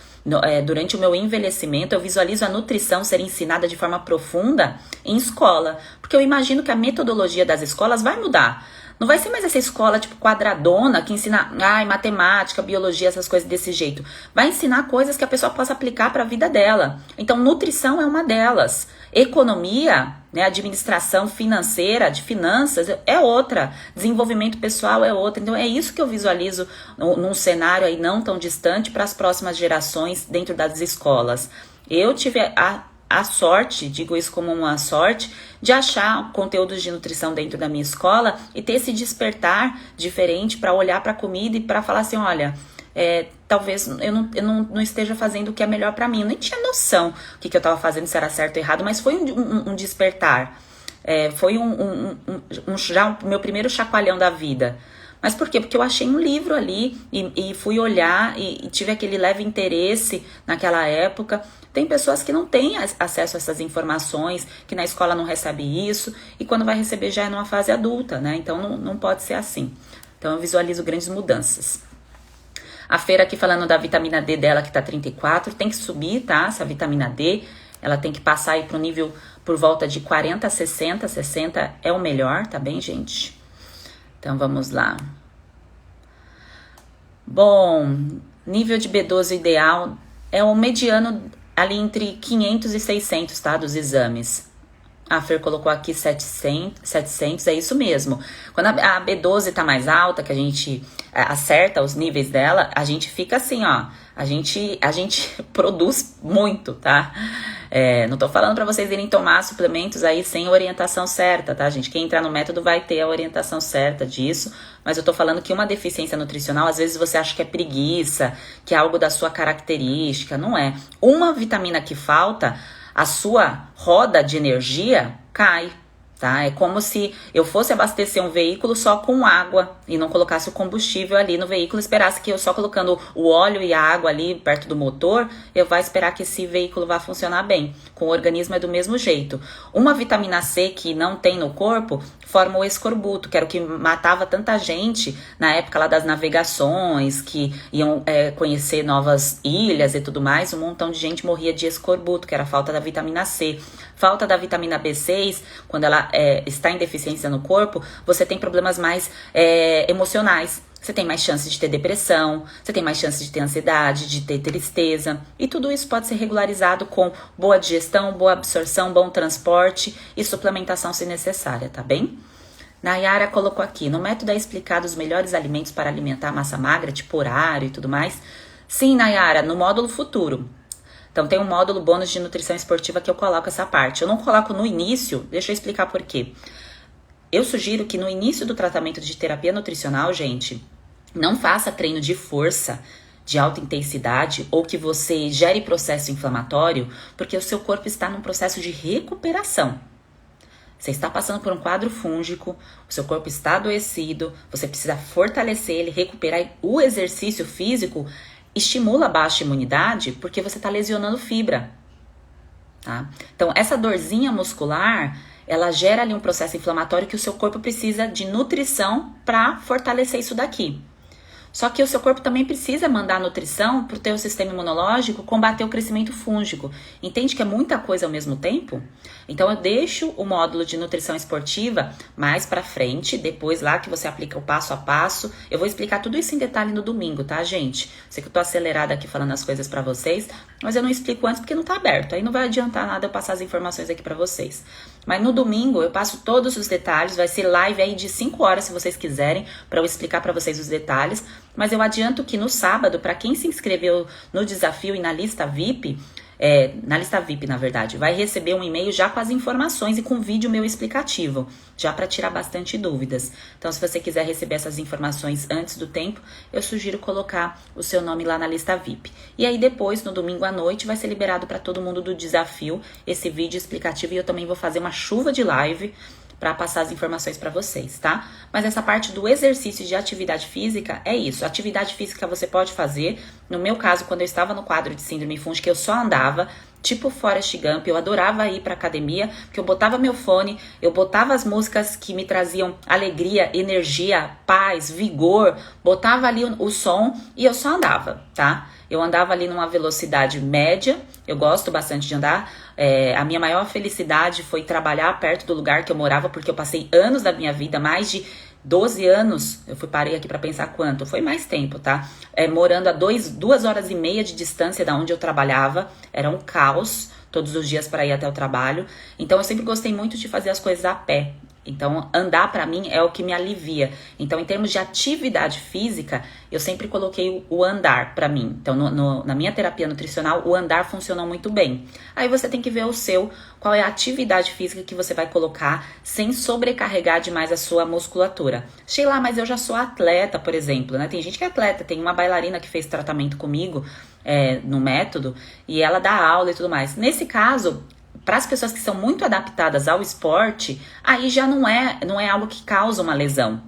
durante o meu envelhecimento, eu visualizo a nutrição ser ensinada de forma profunda em escola. Porque eu imagino que a metodologia das escolas vai mudar. Não vai ser mais essa escola tipo quadradona que ensina matemática, biologia, essas coisas desse jeito. Vai ensinar coisas que a pessoa possa aplicar para a vida dela. Então, nutrição é uma delas. Economia, né, administração financeira, de finanças, é outra. Desenvolvimento pessoal é outra. Então, é isso que eu visualizo num cenário aí não tão distante para as próximas gerações dentro das escolas. Eu tive a sorte, digo isso como uma sorte, de achar conteúdos de nutrição dentro da minha escola e ter esse despertar diferente para olhar para a comida e para falar assim, olha, talvez eu não esteja fazendo o que é melhor para mim. Eu nem tinha noção o que eu estava fazendo, se era certo ou errado, mas foi um despertar. Foi já o meu primeiro chacoalhão da vida. Mas por quê? Porque eu achei um livro ali e fui olhar e tive aquele leve interesse naquela época. Tem pessoas que não têm acesso a essas informações, que na escola não recebe isso, e quando vai receber já é numa fase adulta, né? Então não pode ser assim. Então eu visualizo grandes mudanças. A Feira aqui falando da vitamina D dela, que tá 34, tem que subir, tá? Essa vitamina D, ela tem que passar aí pro nível por volta de 40, 60, 60 é o melhor, tá bem, gente? Então, vamos lá. Bom, nível de B12 ideal é o mediano ali entre 500 e 600, tá? Dos exames. A Fer colocou aqui 700, é isso mesmo. Quando a B12 tá mais alta, que a gente acerta os níveis dela, a gente fica assim, ó. A gente produz muito, tá? Não tô falando pra vocês irem tomar suplementos aí sem orientação certa, tá, gente? Quem entrar no método vai ter a orientação certa disso, mas eu tô falando que uma deficiência nutricional, às vezes você acha que é preguiça, que é algo da sua característica, não é. Uma vitamina que falta, a sua roda de energia cai, tá? É como se eu fosse abastecer um veículo só com água e não colocasse o combustível ali no veículo, esperasse que eu só colocando o óleo e a água ali perto do motor, eu vou esperar que esse veículo vá funcionar bem. Com o organismo é do mesmo jeito. Uma vitamina C que não tem no corpo forma o escorbuto, que era o que matava tanta gente na época lá das navegações, que iam conhecer novas ilhas e tudo mais, um montão de gente morria de escorbuto, que era a falta da vitamina C. Falta da vitamina B6, quando ela está em deficiência no corpo, você tem problemas mais emocionais. Você tem mais chance de ter depressão, você tem mais chance de ter ansiedade, de ter tristeza. E tudo isso pode ser regularizado com boa digestão, boa absorção, bom transporte e suplementação se necessária, tá bem? Nayara colocou aqui, no método é explicado os melhores alimentos para alimentar a massa magra, tipo horário e tudo mais. Sim, Nayara, no módulo futuro. Então tem um módulo bônus de nutrição esportiva que eu coloco essa parte. Eu não coloco no início, deixa eu explicar por quê. Eu sugiro que no início do tratamento de terapia nutricional, gente, não faça treino de força, de alta intensidade, ou que você gere processo inflamatório, porque o seu corpo está num processo de recuperação. Você está passando por um quadro fúngico, o seu corpo está adoecido, você precisa fortalecer ele, recuperar. O exercício físico estimula a baixa imunidade porque você está lesionando fibra, tá? Então, essa dorzinha muscular, ela gera ali um processo inflamatório que o seu corpo precisa de nutrição para fortalecer isso daqui. Só que o seu corpo também precisa mandar nutrição para o teu sistema imunológico combater o crescimento fúngico. Entende que é muita coisa ao mesmo tempo? Então eu deixo o módulo de nutrição esportiva mais para frente, depois lá que você aplica o passo a passo. Eu vou explicar tudo isso em detalhe no domingo, tá, gente? Sei que eu tô acelerada aqui falando as coisas para vocês, mas eu não explico antes porque não tá aberto. Aí não vai adiantar nada eu passar as informações aqui para vocês. Mas no domingo eu passo todos os detalhes, vai ser live aí de 5 horas se vocês quiserem, para eu explicar para vocês os detalhes. Mas eu adianto que no sábado, para quem se inscreveu no desafio e na lista VIP, na verdade, vai receber um e-mail já com as informações e com vídeo meu explicativo, já para tirar bastante dúvidas. Então, se você quiser receber essas informações antes do tempo, eu sugiro colocar o seu nome lá na lista VIP. E aí depois, no domingo à noite, vai ser liberado para todo mundo do desafio esse vídeo explicativo e eu também vou fazer uma chuva de live para passar as informações para vocês, tá? Mas essa parte do exercício de atividade física é isso. Atividade física você pode fazer. No meu caso, quando eu estava no quadro de síndrome fúngica, eu só andava, tipo Forrest Gump. Eu adorava ir pra academia, porque eu botava meu fone, eu botava as músicas que me traziam alegria, energia, paz, vigor, botava ali o som e eu só andava, tá? Eu andava ali numa velocidade média, eu gosto bastante de andar. A minha maior felicidade foi trabalhar perto do lugar que eu morava, porque eu passei anos da minha vida, mais de 12 anos, parei aqui pra pensar quanto, foi mais tempo, tá? Morando a 2 horas e meia de distância da onde eu trabalhava, era um caos todos os dias para ir até o trabalho. Então eu sempre gostei muito de fazer as coisas a pé. Então, andar pra mim é o que me alivia. Então, em termos de atividade física, eu sempre coloquei o andar pra mim. Então, na minha terapia nutricional, o andar funcionou muito bem. Aí você tem que ver qual é a atividade física que você vai colocar sem sobrecarregar demais a sua musculatura. Sheila, mas eu já sou atleta, por exemplo, né? Tem gente que é atleta, tem uma bailarina que fez tratamento comigo no método e ela dá aula e tudo mais. Nesse caso, para as pessoas que são muito adaptadas ao esporte, aí já não é algo que causa uma lesão.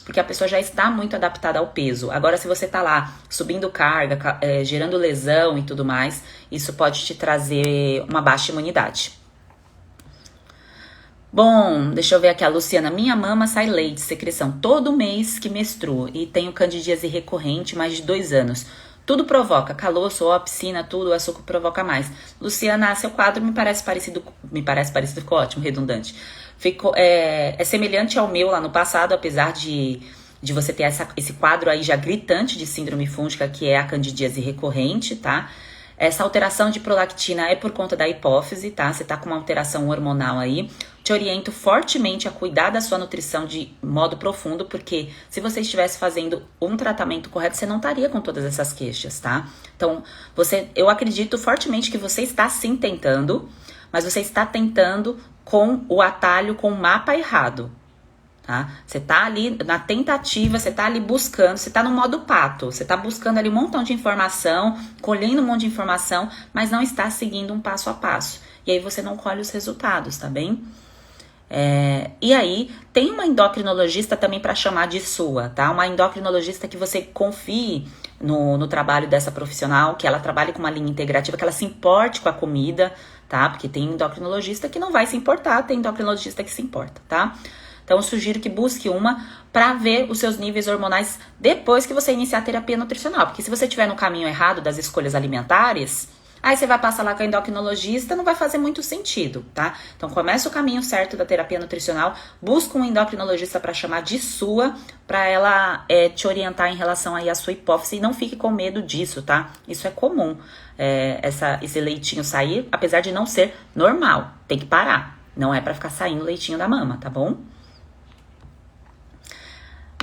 Porque a pessoa já está muito adaptada ao peso. Agora, se você está lá subindo carga, gerando lesão e tudo mais, isso pode te trazer uma baixa imunidade. Bom, deixa eu ver aqui a Luciana. Minha mama sai leite, secreção, todo mês que menstruo e tenho candidíase recorrente mais de 2 anos. Tudo provoca, calor, suor, piscina, tudo, o açúcar provoca mais. Luciana, seu quadro me parece parecido, ficou ótimo, redundante. É semelhante ao meu lá no passado, apesar de você ter esse quadro aí já gritante de síndrome fúngica, que é a candidíase recorrente, tá? Essa alteração de prolactina é por conta da hipófise, tá? Você tá com uma alteração hormonal aí. Te oriento fortemente a cuidar da sua nutrição de modo profundo, porque se você estivesse fazendo um tratamento correto, você não estaria com todas essas queixas, tá? Então, eu acredito fortemente que você está sim tentando, mas você está tentando com o atalho, com o mapa errado, tá? Você tá ali na tentativa, você tá ali buscando, você tá no modo pato, você tá buscando ali um montão de informação, colhendo um monte de informação, mas não está seguindo um passo a passo. E aí você não colhe os resultados, tá bem? E aí, tem uma endocrinologista também para chamar de sua, tá? Uma endocrinologista que você confie no trabalho dessa profissional, que ela trabalhe com uma linha integrativa, que ela se importe com a comida, tá? Porque tem endocrinologista que não vai se importar, tem endocrinologista que se importa, tá? Então, eu sugiro que busque uma para ver os seus níveis hormonais depois que você iniciar a terapia nutricional. Porque se você estiver no caminho errado das escolhas alimentares, aí você vai passar lá com a endocrinologista, não vai fazer muito sentido, tá? Então, começa o caminho certo da terapia nutricional, busca um endocrinologista para chamar de sua, para ela te orientar em relação aí à sua hipófise e não fique com medo disso, tá? Isso é comum, esse leitinho sair, apesar de não ser normal, tem que parar. Não é para ficar saindo leitinho da mama, tá bom?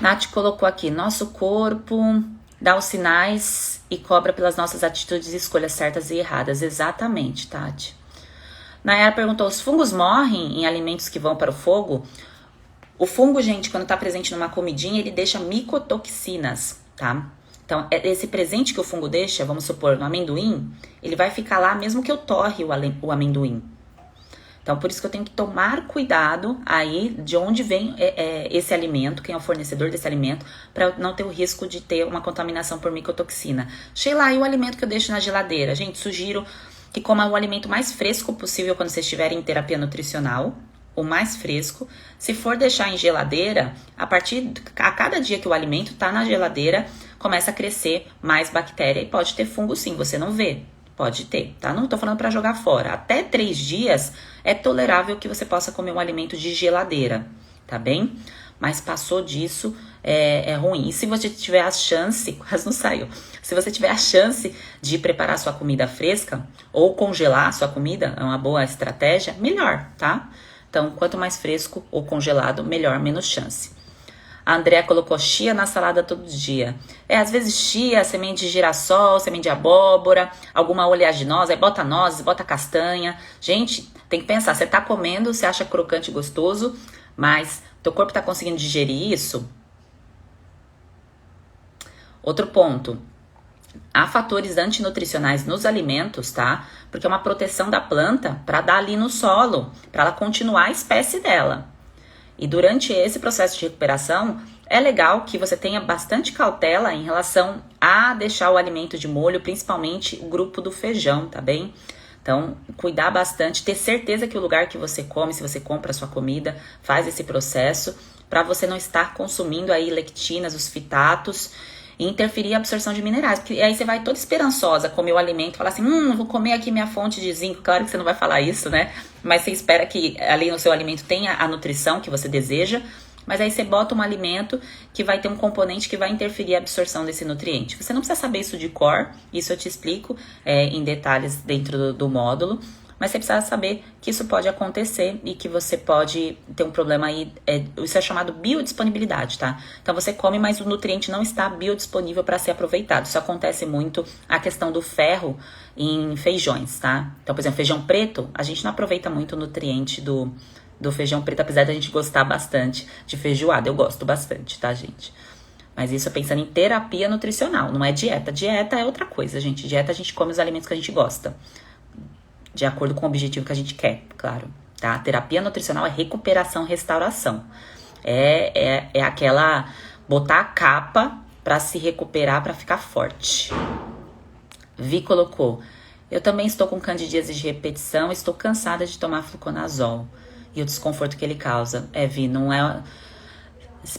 Nath colocou aqui, nosso corpo dá os sinais e cobra pelas nossas atitudes e escolhas certas e erradas. Exatamente, Tati. Nayara perguntou, os fungos morrem em alimentos que vão para o fogo? O fungo, gente, quando tá presente numa comidinha, ele deixa micotoxinas, tá? Então, esse presente que o fungo deixa, vamos supor, no amendoim, ele vai ficar lá mesmo que eu torre o amendoim. Então, por isso que eu tenho que tomar cuidado aí de onde vem esse alimento, quem é o fornecedor desse alimento, para não ter o risco de ter uma contaminação por micotoxina. Sheila, e o alimento que eu deixo na geladeira? Gente, sugiro que coma o alimento mais fresco possível quando vocês estiverem em terapia nutricional, o mais fresco. Se for deixar em geladeira, a cada dia que o alimento está na geladeira, começa a crescer mais bactéria e pode ter fungo sim, você não vê. Pode ter, tá? Não tô falando para jogar fora. Até 3 dias é tolerável que você possa comer um alimento de geladeira, tá bem? Mas passou disso, é ruim. E se você tiver a chance, quase não saiu. Se você tiver a chance de preparar sua comida fresca ou congelar sua comida, é uma boa estratégia, melhor, tá? Então, quanto mais fresco ou congelado, melhor, menos chance. A Andrea colocou chia na salada todo dia. Às vezes chia, semente de girassol, semente de abóbora, alguma oleaginosa, aí bota nozes, bota castanha. Gente, tem que pensar, você tá comendo, você acha crocante e gostoso, mas teu corpo tá conseguindo digerir isso? Outro ponto, há fatores antinutricionais nos alimentos, tá? Porque é uma proteção da planta para dar ali no solo, para ela continuar a espécie dela. E durante esse processo de recuperação, é legal que você tenha bastante cautela em relação a deixar o alimento de molho, principalmente o grupo do feijão, tá bem? Então, cuidar bastante, ter certeza que o lugar que você come, se você compra a sua comida, faz esse processo, para você não estar consumindo aí lectinas, os fitatos, e interferir a absorção de minerais. Porque aí você vai toda esperançosa comer o alimento, falar assim, vou comer aqui minha fonte de zinco. Claro que você não vai falar isso, né? Mas você espera que ali no seu alimento tenha a nutrição que você deseja, mas aí você bota um alimento que vai ter um componente que vai interferir a absorção desse nutriente. Você não precisa saber isso de cor, isso eu te explico em detalhes dentro do módulo, mas você precisa saber que isso pode acontecer e que você pode ter um problema aí, isso é chamado biodisponibilidade, tá? Então você come, mas o nutriente não está biodisponível para ser aproveitado. Isso acontece muito a questão do ferro em feijões, tá? Então, por exemplo, feijão preto, a gente não aproveita muito o nutriente do feijão preto, apesar da gente gostar bastante de feijoada. Eu gosto bastante, tá, gente? Mas isso é pensando em terapia nutricional, não é dieta. Dieta é outra coisa, gente. Dieta a gente come os alimentos que a gente gosta, de acordo com o objetivo que a gente quer, claro, tá? Terapia nutricional é recuperação, restauração. É aquela botar a capa pra se recuperar, pra ficar forte. Vi colocou, eu também estou com candidíase de repetição, estou cansada de tomar fluconazol e o desconforto que ele causa. Vi, não é...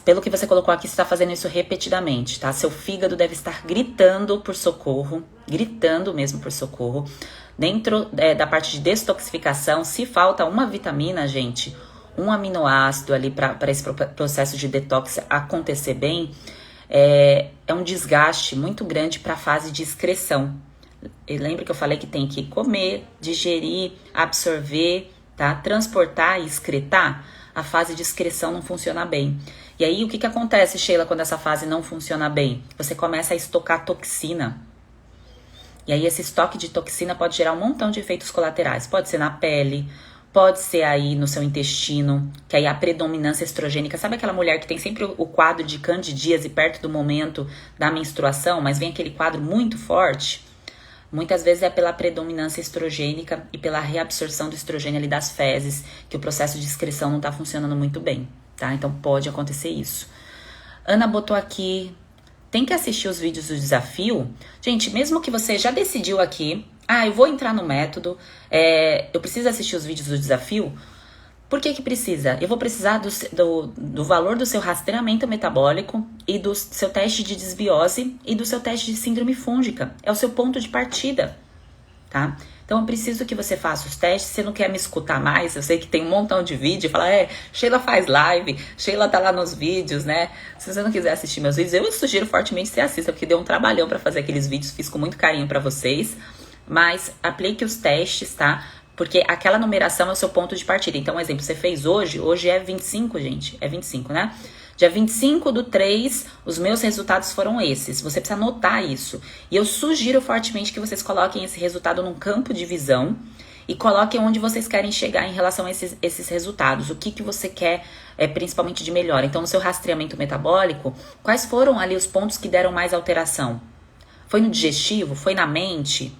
Pelo que você colocou aqui, você está fazendo isso repetidamente, tá? Seu fígado deve estar gritando por socorro, gritando mesmo por socorro. Dentro da parte de detoxificação, se falta uma vitamina, gente, um aminoácido ali para esse processo de detox acontecer bem, é um desgaste muito grande para a fase de excreção. E lembra que eu falei que tem que comer, digerir, absorver, tá? Transportar e excretar? A fase de excreção não funciona bem. E aí, o que acontece, Sheila, quando essa fase não funciona bem? Você começa a estocar toxina. E aí, esse estoque de toxina pode gerar um montão de efeitos colaterais. Pode ser na pele, pode ser aí no seu intestino, que aí a predominância estrogênica. Sabe aquela mulher que tem sempre o quadro de candidíase perto do momento da menstruação, mas vem aquele quadro muito forte? Muitas vezes é pela predominância estrogênica e pela reabsorção do estrogênio ali das fezes, que o processo de excreção não está funcionando muito bem, tá? Então pode acontecer isso. Ana botou aqui, tem que assistir os vídeos do desafio? Gente, mesmo que você já decidiu aqui, eu vou entrar no método, eu preciso assistir os vídeos do desafio. Por que precisa? Eu vou precisar do valor do seu rastreamento metabólico e do seu teste de desbiose e do seu teste de síndrome fúngica. É o seu ponto de partida, tá? Então eu preciso que você faça os testes. Se você não quer me escutar mais, eu sei que tem um montão de vídeo, fala, Sheila faz live, Sheila tá lá nos vídeos, né? Se você não quiser assistir meus vídeos, eu sugiro fortemente que você assista, porque deu um trabalhão pra fazer aqueles vídeos, fiz com muito carinho pra vocês. Mas aplique os testes, tá? Porque aquela numeração é o seu ponto de partida. Então, um exemplo, você fez hoje é 25, gente. É 25, né? Dia 25/3, os meus resultados foram esses. Você precisa anotar isso. E eu sugiro fortemente que vocês coloquem esse resultado num campo de visão e coloquem onde vocês querem chegar em relação a esses resultados. O que você quer, principalmente de melhor. Então, no seu rastreamento metabólico, quais foram ali os pontos que deram mais alteração? Foi no digestivo? Foi na mente?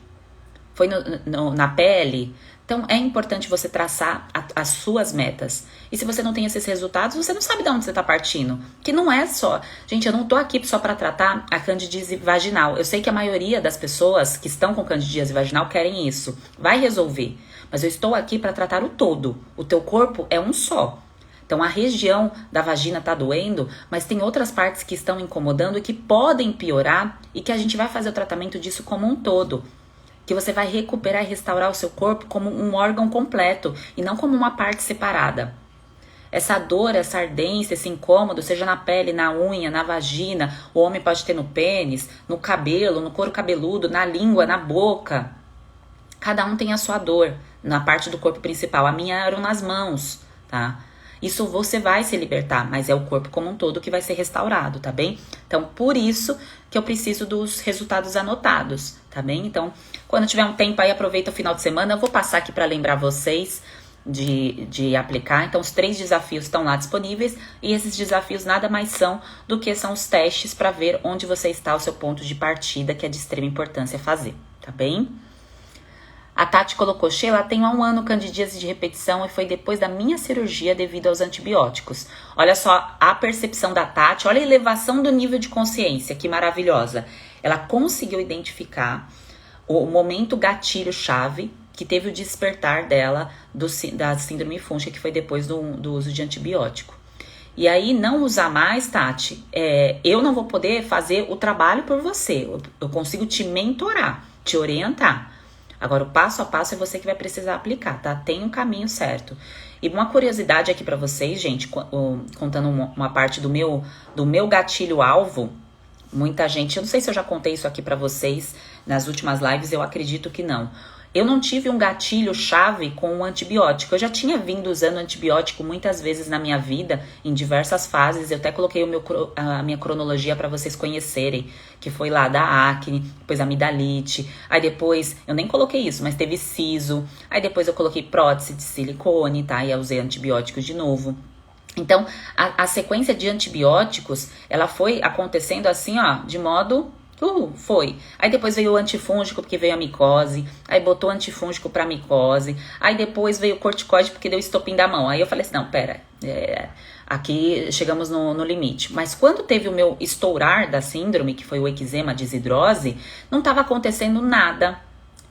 Foi na pele? Então, é importante você traçar as suas metas. E se você não tem esses resultados, você não sabe de onde você está partindo. Que não é só... Gente, eu não tô aqui só para tratar a candidíase vaginal. Eu sei que a maioria das pessoas que estão com candidíase vaginal querem isso. Vai resolver. Mas eu estou aqui para tratar o todo. O teu corpo é um só. Então, a região da vagina tá doendo, mas tem outras partes que estão incomodando e que podem piorar e que a gente vai fazer o tratamento disso como um todo. Que você vai recuperar e restaurar o seu corpo como um órgão completo e não como uma parte separada. Essa dor, essa ardência, esse incômodo, seja na pele, na unha, na vagina, o homem pode ter no pênis, no cabelo, no couro cabeludo, na língua, na boca. Cada um tem a sua dor na parte do corpo principal. A minha eram nas mãos, tá? Isso você vai se libertar, mas é o corpo como um todo que vai ser restaurado, tá bem? Então, por isso que eu preciso dos resultados anotados, tá bem? Então, quando tiver um tempo aí, aproveita o final de semana. Eu vou passar aqui para lembrar vocês de aplicar. Então, os 3 desafios estão lá disponíveis e esses desafios nada mais são do que são os testes para ver onde você está, o seu ponto de partida, que é de extrema importância fazer, tá bem? A Tati colocou, Sheila, tenho há 1 ano candidíase de repetição e foi depois da minha cirurgia devido aos antibióticos. Olha só a percepção da Tati, olha a elevação do nível de consciência, que maravilhosa. Ela conseguiu identificar o momento gatilho-chave que teve o despertar dela da síndrome fúngica, que foi depois do uso de antibiótico. E aí, não usar mais, Tati, eu não vou poder fazer o trabalho por você. Eu consigo te mentorar, te orientar. Agora, o passo a passo é você que vai precisar aplicar, tá? Tem um caminho certo. E uma curiosidade aqui pra vocês, gente, contando uma parte do meu gatilho-alvo, muita gente, eu não sei se eu já contei isso aqui pra vocês nas últimas lives, eu acredito que não. Eu não tive um gatilho-chave com o antibiótico. Eu já tinha vindo usando antibiótico muitas vezes na minha vida, em diversas fases. Eu até coloquei a minha cronologia para vocês conhecerem, que foi lá da acne, depois amidalite, aí depois, eu nem coloquei isso, mas teve siso, aí depois eu coloquei prótese de silicone, tá? E eu usei antibióticos de novo. Então, a sequência de antibióticos, ela foi acontecendo assim, ó, de modo... foi. Aí depois veio o antifúngico porque veio a micose. Aí botou antifúngico pra micose. Aí depois veio o corticoide porque deu estopim da mão. Aí eu falei assim, não, pera, aqui chegamos no limite. Mas quando teve o meu estourar da síndrome, que foi o eczema, a desidrose, não estava acontecendo nada.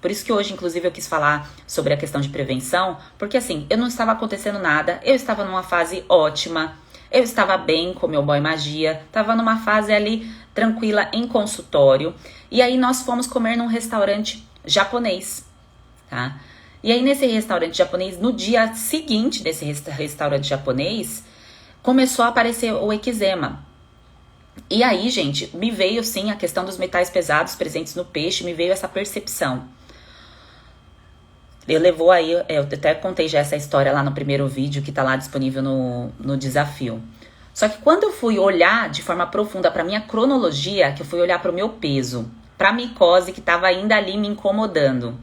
Por isso que hoje, inclusive, eu quis falar sobre a questão de prevenção, porque assim, eu não estava acontecendo nada, eu estava numa fase ótima, eu estava bem com meu boy magia, estava numa fase ali tranquila em consultório. E aí nós fomos comer num restaurante japonês, tá? E aí nesse restaurante japonês, no dia seguinte desse restaurante japonês, começou a aparecer o eczema. E aí, gente, me veio sim a questão dos metais pesados presentes no peixe, me veio essa percepção. Levou aí, eu até contei já essa história lá no primeiro vídeo que tá lá disponível no desafio. Só que quando eu fui olhar de forma profunda para minha cronologia, que eu fui olhar para o meu peso, para micose que estava ainda ali me incomodando,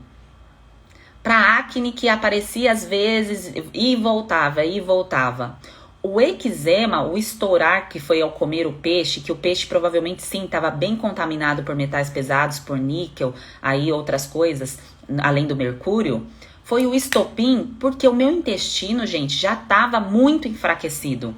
para acne que aparecia às vezes e voltava, o eczema, o estourar que foi ao comer o peixe, que o peixe provavelmente sim estava bem contaminado por metais pesados, por níquel, aí outras coisas, além do mercúrio, foi o estopim porque o meu intestino, gente, já estava muito enfraquecido.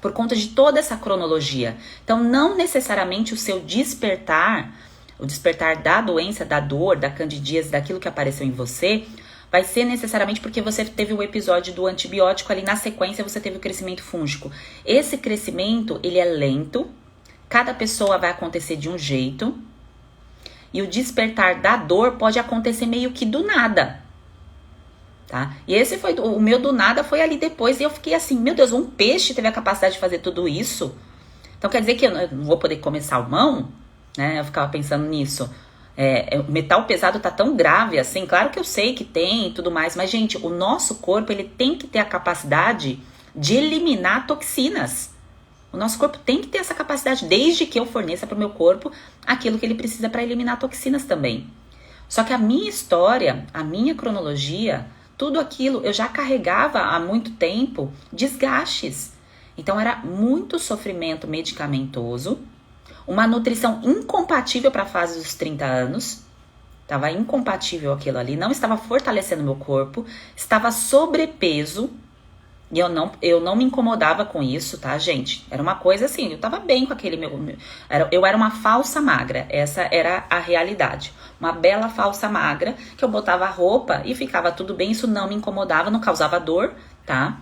Por conta de toda essa cronologia. Então, não necessariamente o seu despertar, o despertar da doença, da dor, da candidíase, daquilo que apareceu em você, vai ser necessariamente porque você teve o episódio do antibiótico, ali na sequência você teve o crescimento fúngico. Esse crescimento, ele é lento, cada pessoa vai acontecer de um jeito, e o despertar da dor pode acontecer meio que do nada. Tá? E esse foi o meu do nada, foi ali depois, e eu fiquei assim, meu Deus, um peixe teve a capacidade de fazer tudo isso? Então quer dizer que eu não vou poder comer salmão? Né? Eu ficava pensando nisso. O metal pesado tá tão grave assim, claro que eu sei que tem e tudo mais, mas gente, o nosso corpo, ele tem que ter a capacidade de eliminar toxinas. O nosso corpo tem que ter essa capacidade, desde que eu forneça para o meu corpo aquilo que ele precisa para eliminar toxinas também. Só que a minha história, a minha cronologia, tudo aquilo eu já carregava há muito tempo, desgastes. Então era muito sofrimento medicamentoso, uma nutrição incompatível para a fase dos 30 anos, estava incompatível aquilo ali, não estava fortalecendo meu corpo, estava sobrepeso, e eu não me incomodava com isso, tá, gente? Era uma coisa assim, eu tava bem com aquele eu era uma falsa magra, essa era a realidade. Uma bela falsa magra, que eu botava roupa e ficava tudo bem, isso não me incomodava, não causava dor, tá?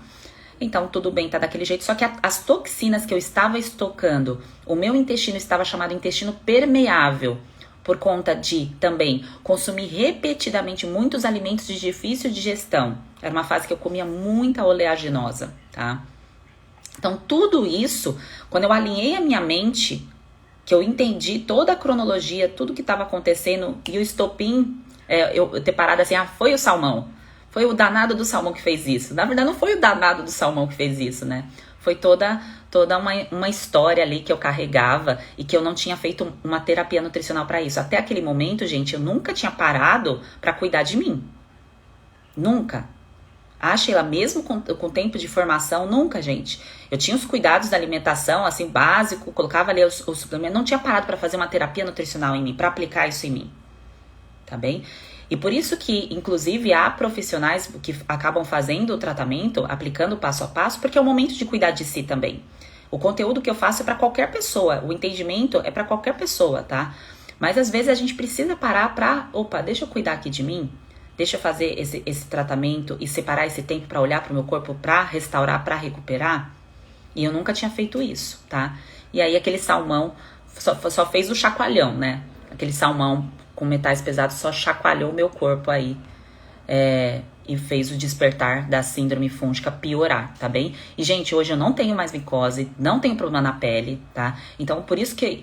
Então, tudo bem, tá daquele jeito. Só que as toxinas que eu estava estocando, o meu intestino estava chamado intestino permeável, por conta de também consumir repetidamente muitos alimentos de difícil digestão. Era uma fase que eu comia muita oleaginosa, tá? Então, tudo isso, quando eu alinhei a minha mente, que eu entendi toda a cronologia, tudo que estava acontecendo, e o estopim, eu ter parado assim, foi o salmão. Foi o danado do salmão que fez isso. Na verdade, não foi o danado do salmão que fez isso, né? Foi toda uma história ali que eu carregava e que eu não tinha feito uma terapia nutricional para isso. Até aquele momento, gente, eu nunca tinha parado para cuidar de mim. Nunca. Ah, Sheila, mesmo com tempo de formação, nunca, gente. Eu tinha os cuidados da alimentação, assim, básico, colocava ali os suplementos, não tinha parado para fazer uma terapia nutricional em mim, para aplicar isso em mim. Tá bem? E por isso que, inclusive, há profissionais que acabam fazendo o tratamento, aplicando passo a passo, porque é o momento de cuidar de si também. O conteúdo que eu faço é para qualquer pessoa, o entendimento é para qualquer pessoa, tá? Mas às vezes a gente precisa parar pra, opa, deixa eu cuidar aqui de mim, deixa eu fazer esse tratamento e separar esse tempo para olhar para o meu corpo, para restaurar, para recuperar. E eu nunca tinha feito isso, tá? E aí aquele salmão só fez o chacoalhão, né? Aquele salmão com metais pesados só chacoalhou o meu corpo aí. E fez o despertar da síndrome fúngica piorar, tá bem? E, gente, hoje eu não tenho mais micose, não tenho problema na pele, tá? Então, por isso que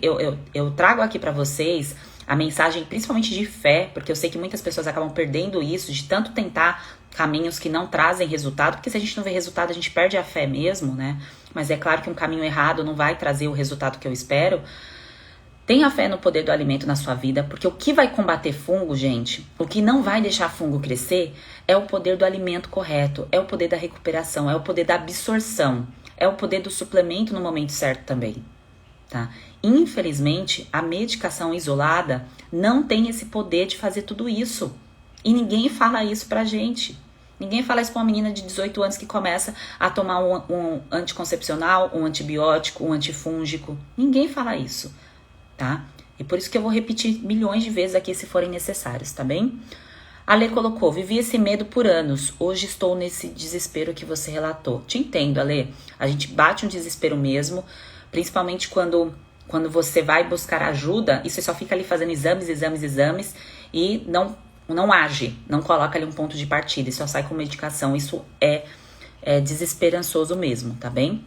eu trago aqui pra vocês a mensagem, principalmente de fé, porque eu sei que muitas pessoas acabam perdendo isso, de tanto tentar caminhos que não trazem resultado, porque se a gente não vê resultado, a gente perde a fé mesmo, né? Mas é claro que um caminho errado não vai trazer o resultado que eu espero. Tenha fé no poder do alimento na sua vida, porque o que vai combater fungo, gente, o que não vai deixar fungo crescer é o poder do alimento correto, é o poder da recuperação, é o poder da absorção, é o poder do suplemento no momento certo também, tá? Infelizmente, a medicação isolada não tem esse poder de fazer tudo isso. E ninguém fala isso pra gente. Ninguém fala isso pra uma menina de 18 anos que começa a tomar um anticoncepcional, um antibiótico, um antifúngico. Ninguém fala isso. Tá? E por isso que eu vou repetir milhões de vezes aqui se forem necessários, tá bem? A Lê colocou, vivi esse medo por anos, hoje estou nesse desespero que você relatou. Te entendo, Alê, a gente bate um desespero mesmo, principalmente quando você vai buscar ajuda e você só fica ali fazendo exames e não age, não coloca ali um ponto de partida e só sai com medicação, isso é desesperançoso mesmo, tá bem?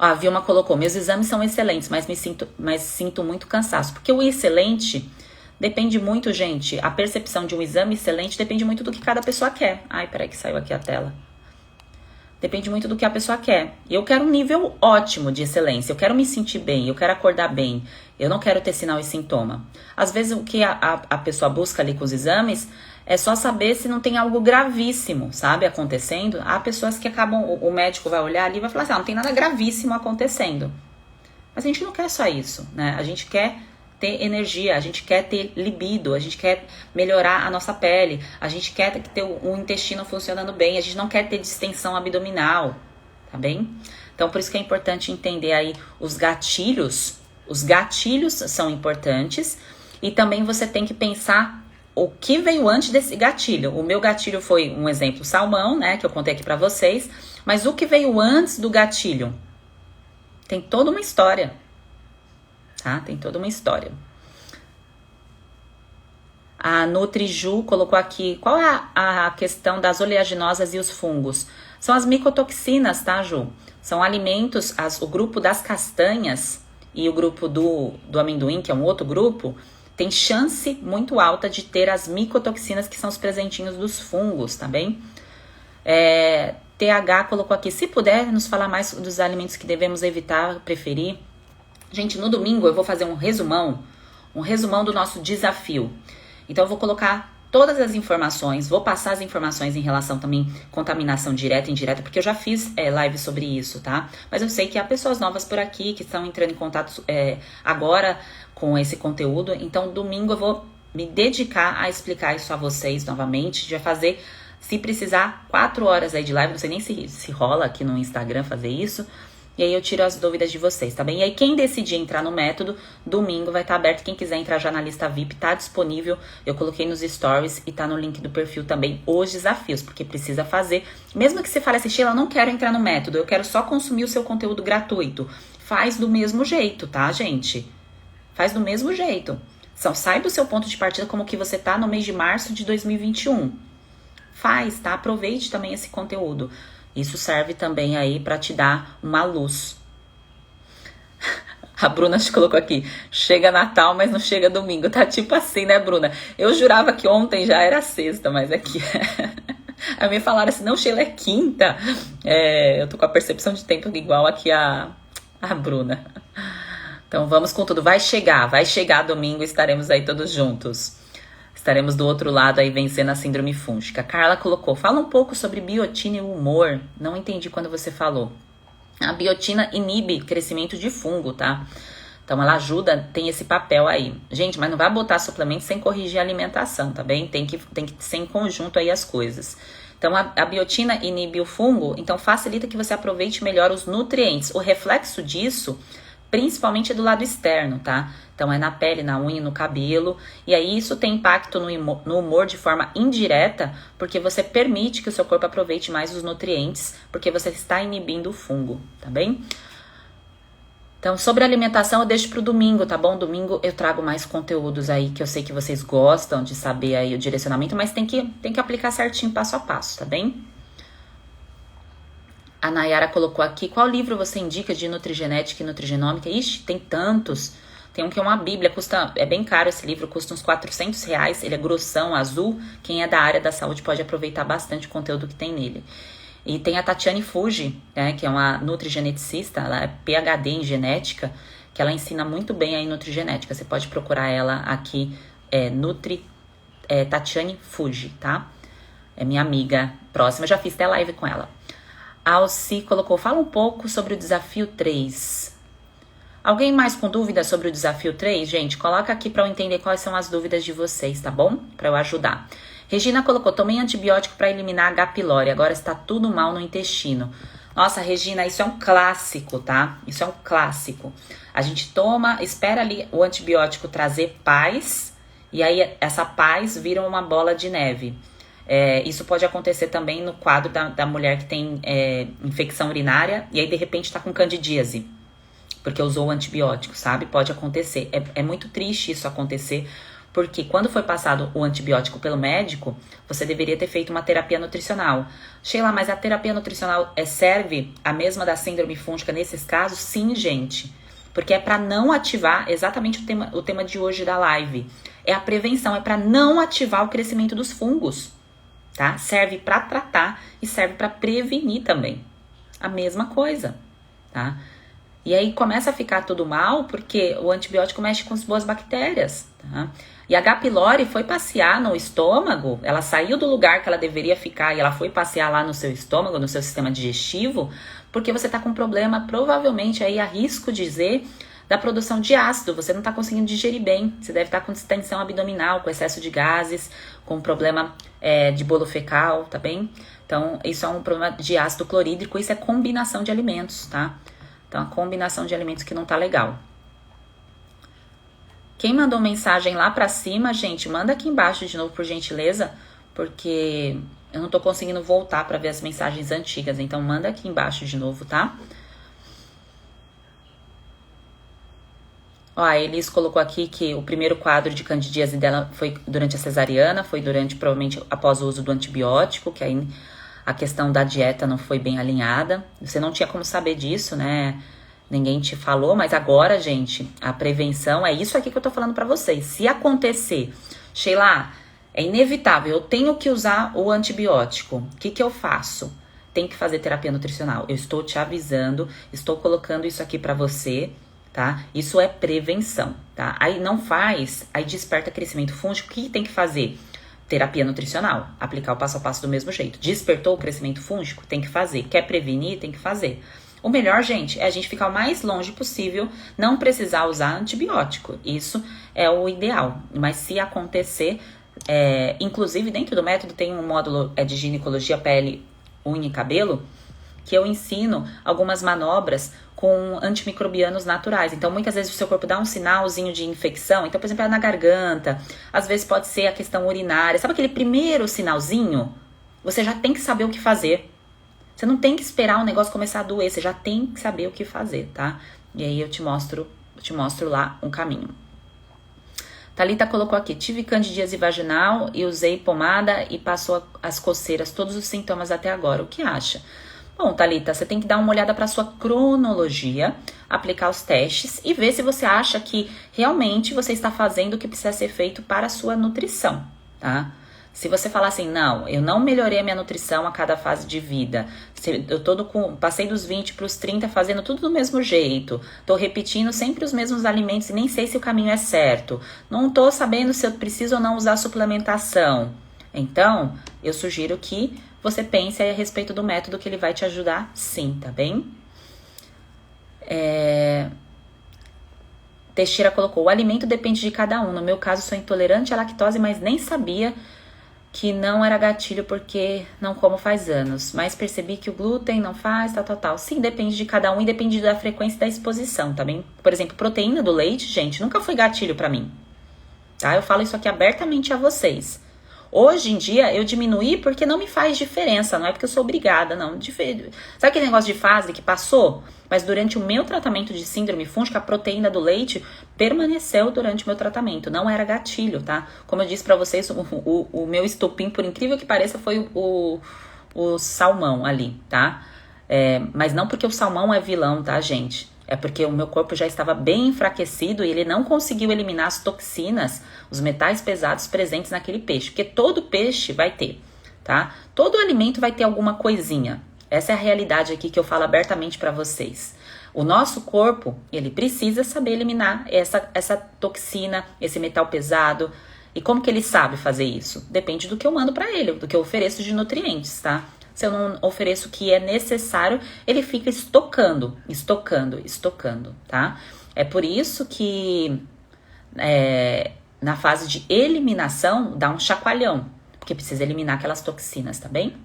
A Vilma colocou, meus exames são excelentes, mas sinto muito cansaço. Porque o excelente depende muito, gente. A percepção de um exame excelente depende muito do que cada pessoa quer. Ai, peraí que saiu aqui a tela. Depende muito do que a pessoa quer. Eu quero um nível ótimo de excelência. Eu quero me sentir bem, eu quero acordar bem. Eu não quero ter sinal e sintoma. Às vezes o que a pessoa busca ali com os exames é só saber se não tem algo gravíssimo, sabe, acontecendo. Há pessoas que acabam, o médico vai olhar ali e vai falar assim, não tem nada gravíssimo acontecendo. Mas a gente não quer só isso, né? A gente quer ter energia, a gente quer ter libido, a gente quer melhorar a nossa pele, a gente quer ter o intestino funcionando bem, a gente não quer ter distensão abdominal, tá bem? Então, por isso que é importante entender aí os gatilhos. Os gatilhos são importantes e também você tem que pensar o que veio antes desse gatilho. O meu gatilho foi um exemplo, salmão, né, que eu contei aqui pra vocês, mas o que veio antes do gatilho? Tem toda uma história, tá? Tem toda uma história. A NutriJu colocou aqui, qual é a questão das oleaginosas e os fungos? São as micotoxinas, tá, Ju? São alimentos, o grupo das castanhas e o grupo do amendoim, que é um outro grupo, tem chance muito alta de ter as micotoxinas, que são os presentinhos dos fungos, tá bem? TH colocou aqui, se puder nos falar mais dos alimentos que devemos evitar, preferir. Gente, no domingo eu vou fazer um resumão do nosso desafio. Então eu vou colocar todas as informações, vou passar as informações em relação também contaminação direta e indireta, porque eu já fiz live sobre isso, tá? Mas eu sei que há pessoas novas por aqui que estão entrando em contato agora com esse conteúdo, então domingo eu vou me dedicar a explicar isso a vocês novamente, já fazer, se precisar, 4 horas aí de live, não sei nem se rola aqui no Instagram fazer isso, e aí eu tiro as dúvidas de vocês, tá bem? E aí quem decidir entrar no método, domingo vai estar aberto, quem quiser entrar já na lista VIP, tá disponível, eu coloquei nos stories e tá no link do perfil também os desafios, porque precisa fazer, mesmo que você fale assim, Sheila, eu não quero entrar no método, eu quero só consumir o seu conteúdo gratuito, faz do mesmo jeito, tá, gente? Faz do mesmo jeito. Saiba o seu ponto de partida como que você tá no mês de março de 2021. Faz, tá? Aproveite também esse conteúdo. Isso serve também aí pra te dar uma luz. A Bruna te colocou aqui, chega Natal, mas não chega domingo. Tá tipo assim, né, Bruna? Eu jurava que ontem já era sexta, mas aqui... Aí me falaram assim, não, Sheila, é quinta. Eu tô com a percepção de tempo igual aqui a Bruna. Então vamos com tudo, vai chegar domingo, estaremos aí todos juntos. Estaremos do outro lado aí vencendo a síndrome fúngica. Carla colocou, fala um pouco sobre biotina e humor. Não entendi quando você falou. A biotina inibe crescimento de fungo, tá? Então ela ajuda, tem esse papel aí. Gente, mas não vai botar suplemento sem corrigir a alimentação, tá bem? Tem que ser em conjunto aí as coisas. Então a biotina inibe o fungo, então facilita que você aproveite melhor os nutrientes. O reflexo disso, principalmente é do lado externo, tá? Então é na pele, na unha, no cabelo. E aí isso tem impacto no humor de forma indireta, porque você permite que o seu corpo aproveite mais os nutrientes, porque você está inibindo o fungo, tá bem? Então, sobre alimentação eu deixo pro domingo, tá bom? Domingo eu trago mais conteúdos aí, que eu sei que vocês gostam de saber aí o direcionamento, mas tem que aplicar certinho, passo a passo, tá bem? A Nayara colocou aqui, qual livro você indica de nutrigenética e nutrigenômica? Ixi, tem tantos. Tem um que é uma bíblia, é bem caro esse livro, custa uns R$400, ele é grossão, azul. Quem é da área da saúde pode aproveitar bastante o conteúdo que tem nele. E tem a Tatiane Fuji, né, que é uma nutrigeneticista, ela é PhD em genética, que ela ensina muito bem aí nutrigenética. Você pode procurar ela aqui, Tatiane Fuji, tá? É minha amiga próxima, eu já fiz até live com ela. A Alci colocou, fala um pouco sobre o desafio 3. Alguém mais com dúvidas sobre o desafio 3? Gente, coloca aqui para eu entender quais são as dúvidas de vocês, tá bom? Para eu ajudar. Regina colocou, tomei antibiótico para eliminar H. pylori, agora está tudo mal no intestino. Nossa, Regina, isso é um clássico, tá? Isso é um clássico. A gente toma, espera ali o antibiótico trazer paz, e aí essa paz vira uma bola de neve. Isso pode acontecer também no quadro da mulher que tem infecção urinária, e aí de repente está com candidíase, porque usou o antibiótico, sabe? Pode acontecer. É muito triste isso acontecer, porque quando foi passado o antibiótico pelo médico, você deveria ter feito uma terapia nutricional. Sheila, mas a terapia nutricional serve a mesma da síndrome fúngica nesses casos? Sim, gente. Porque é para não ativar, exatamente o tema de hoje da live. É a prevenção, é para não ativar o crescimento dos fungos, tá? Serve para tratar e serve para prevenir também. A mesma coisa, tá? E aí começa a ficar tudo mal porque o antibiótico mexe com as boas bactérias, tá? E a H. pylori foi passear no estômago, ela saiu do lugar que ela deveria ficar e ela foi passear lá no seu estômago, no seu sistema digestivo, porque você tá com problema, provavelmente aí arrisco dizer, da produção de ácido, você não tá conseguindo digerir bem, você deve estar com distensão abdominal, com excesso de gases, com problema de bolo fecal, tá bem? Então isso é um problema de ácido clorídrico, isso é combinação de alimentos, tá? Então, a combinação de alimentos que não tá legal. Quem mandou mensagem lá pra cima, gente, manda aqui embaixo de novo, por gentileza, porque eu não tô conseguindo voltar pra ver as mensagens antigas. Então, manda aqui embaixo de novo, tá? Ó, a Elis colocou aqui que o primeiro quadro de candidíase dela foi durante a cesariana, foi provavelmente, após o uso do antibiótico, que aí a questão da dieta não foi bem alinhada. Você não tinha como saber disso, né? Ninguém te falou, mas agora, gente, a prevenção é isso aqui que eu tô falando pra vocês. Se acontecer, Sheila, é inevitável, eu tenho que usar o antibiótico. O que eu faço? Tem que fazer terapia nutricional. Eu estou te avisando, estou colocando isso aqui pra você, tá? Isso é prevenção, tá? Aí não faz, aí desperta crescimento fúngico. O que tem que fazer? Terapia nutricional, aplicar o passo a passo do mesmo jeito. Despertou o crescimento fúngico? Tem que fazer. Quer prevenir? Tem que fazer. O melhor, gente, é a gente ficar o mais longe possível, não precisar usar antibiótico. Isso é o ideal. Mas se acontecer, inclusive dentro do método tem um módulo de ginecologia, pele, unha e cabelo, que eu ensino algumas manobras com antimicrobianos naturais. Então, muitas vezes o seu corpo dá um sinalzinho de infecção. Então, por exemplo, é na garganta. Às vezes pode ser a questão urinária. Sabe aquele primeiro sinalzinho? Você já tem que saber o que fazer. Você não tem que esperar o negócio começar a doer. Você já tem que saber o que fazer, tá? E aí eu te mostro lá um caminho. Thalita colocou aqui, tive candidíase vaginal e usei pomada e passou as coceiras, todos os sintomas até agora. O que acha? Bom, Thalita, você tem que dar uma olhada para sua cronologia, aplicar os testes e ver se você acha que realmente você está fazendo o que precisa ser feito para a sua nutrição, tá? Se você falar assim, não, eu não melhorei a minha nutrição a cada fase de vida, passei dos 20 para os 30 fazendo tudo do mesmo jeito, tô repetindo sempre os mesmos alimentos e nem sei se o caminho é certo, não tô sabendo se eu preciso ou não usar suplementação. Então, eu sugiro que você pense aí a respeito do método que ele vai te ajudar sim, tá bem? Teixeira colocou, o alimento depende de cada um. No meu caso, sou intolerante à lactose, mas nem sabia que não era gatilho porque não como faz anos. Mas percebi que o glúten não faz, tal. Sim, depende de cada um e depende da frequência e da exposição, tá bem? Por exemplo, proteína do leite, gente, nunca foi gatilho pra mim, tá? Eu falo isso aqui abertamente a vocês. Hoje em dia, eu diminuí porque não me faz diferença, não é porque eu sou obrigada, não. Sabe aquele negócio de fase que passou? Mas durante o meu tratamento de síndrome fúngica, a proteína do leite permaneceu durante o meu tratamento, não era gatilho, tá? Como eu disse pra vocês, o meu estopim, por incrível que pareça, foi o salmão ali, tá? Mas não porque o salmão é vilão, tá, gente? É porque o meu corpo já estava bem enfraquecido e ele não conseguiu eliminar as toxinas, os metais pesados presentes naquele peixe. Porque todo peixe vai ter, tá? Todo alimento vai ter alguma coisinha. Essa é a realidade aqui que eu falo abertamente para vocês. O nosso corpo, ele precisa saber eliminar essa toxina, esse metal pesado. E como que ele sabe fazer isso? Depende do que eu mando para ele, do que eu ofereço de nutrientes, tá? Se eu não ofereço o que é necessário, ele fica estocando, tá? É por isso que na fase de eliminação, dá um chacoalhão, porque precisa eliminar aquelas toxinas, tá bem?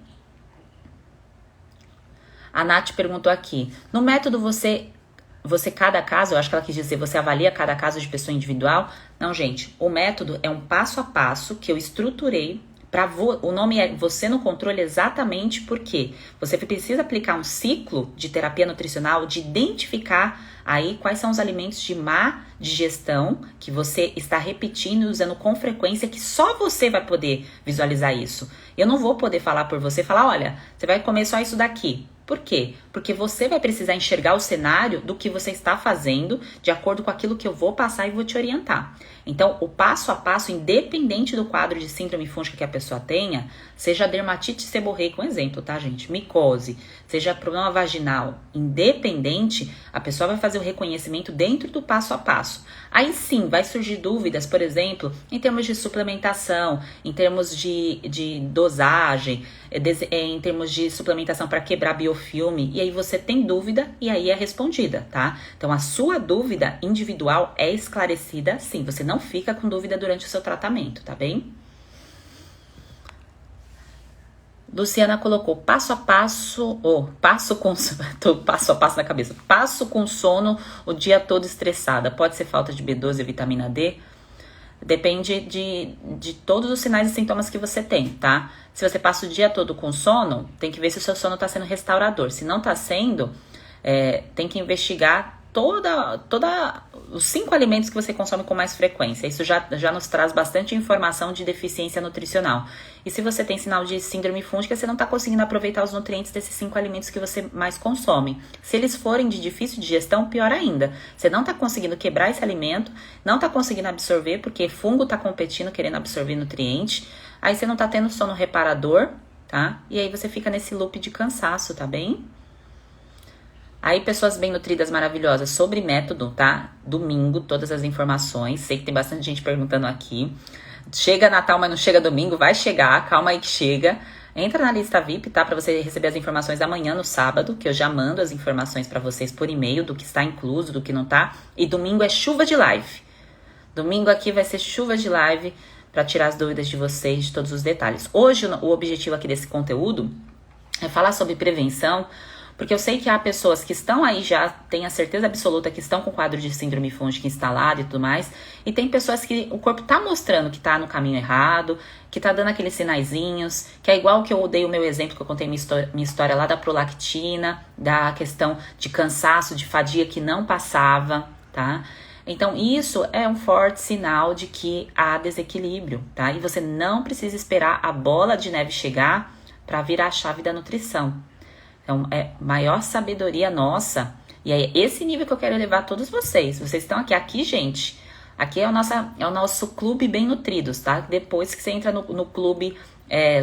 A Nath perguntou aqui, no método você cada caso, eu acho que ela quis dizer, você avalia cada caso de pessoa individual? Não, gente, o método é um passo a passo que eu estruturei. O nome é Você no Controle exatamente porque você precisa aplicar um ciclo de terapia nutricional, de identificar aí quais são os alimentos de má digestão que você está repetindo e usando com frequência, que só você vai poder visualizar isso. Eu não vou poder falar por você, falar, olha, você vai comer só isso daqui. Por quê? Porque você vai precisar enxergar o cenário do que você está fazendo de acordo com aquilo que eu vou passar e vou te orientar. Então, o passo a passo, independente do quadro de síndrome fúngica que a pessoa tenha, seja dermatite seborreica, um exemplo, tá, gente? Micose, seja problema vaginal, independente, a pessoa vai fazer o reconhecimento dentro do passo a passo. Aí sim, vai surgir dúvidas, por exemplo, em termos de suplementação, em termos de dosagem, em termos de suplementação para quebrar biofilme, e aí você tem dúvida e aí é respondida, tá? Então, a sua dúvida individual é esclarecida, sim, você não fica com dúvida durante o seu tratamento, tá bem? Luciana colocou passo a passo na cabeça, passo com sono o dia todo estressada, pode ser falta de B12 e vitamina D? Depende de todos os sinais e sintomas que você tem, tá? Se você passa o dia todo com sono, tem que ver se o seu sono tá sendo restaurador. Se não tá sendo, tem que investigar os 5 alimentos que você consome com mais frequência. Isso já nos traz bastante informação de deficiência nutricional. E se você tem sinal de síndrome fúngica, você não está conseguindo aproveitar os nutrientes desses 5 alimentos que você mais consome. Se eles forem de difícil digestão, pior ainda. Você não está conseguindo quebrar esse alimento, não está conseguindo absorver, porque fungo está competindo, querendo absorver nutriente. Aí você não está tendo sono reparador, tá? E aí você fica nesse loop de cansaço, tá bem? Aí, pessoas bem nutridas, maravilhosas, sobre método, tá? Domingo, todas as informações. Sei que tem bastante gente perguntando aqui. Chega Natal, mas não chega domingo. Vai chegar, calma aí que chega. Entra na lista VIP, tá? Pra você receber as informações amanhã, no sábado, que eu já mando as informações pra vocês por e-mail, do que está incluso, do que não tá. E domingo é chuva de live. Domingo aqui vai ser chuva de live pra tirar as dúvidas de vocês, de todos os detalhes. Hoje, o objetivo aqui desse conteúdo é falar sobre prevenção, porque eu sei que há pessoas que estão aí já, têm a certeza absoluta que estão com quadro de síndrome fúngica instalado e tudo mais, e tem pessoas que o corpo tá mostrando que tá no caminho errado, que tá dando aqueles sinaizinhos, que é igual que eu dei o meu exemplo, que eu contei minha história lá da prolactina, da questão de cansaço, de fadiga que não passava, tá? Então, isso é um forte sinal de que há desequilíbrio, tá? E você não precisa esperar a bola de neve chegar para virar a chave da nutrição. Então, é maior sabedoria nossa. E é esse nível que eu quero levar a todos vocês. Vocês estão aqui, gente. Aqui é o nosso clube bem nutridos, tá? Depois que você entra no clube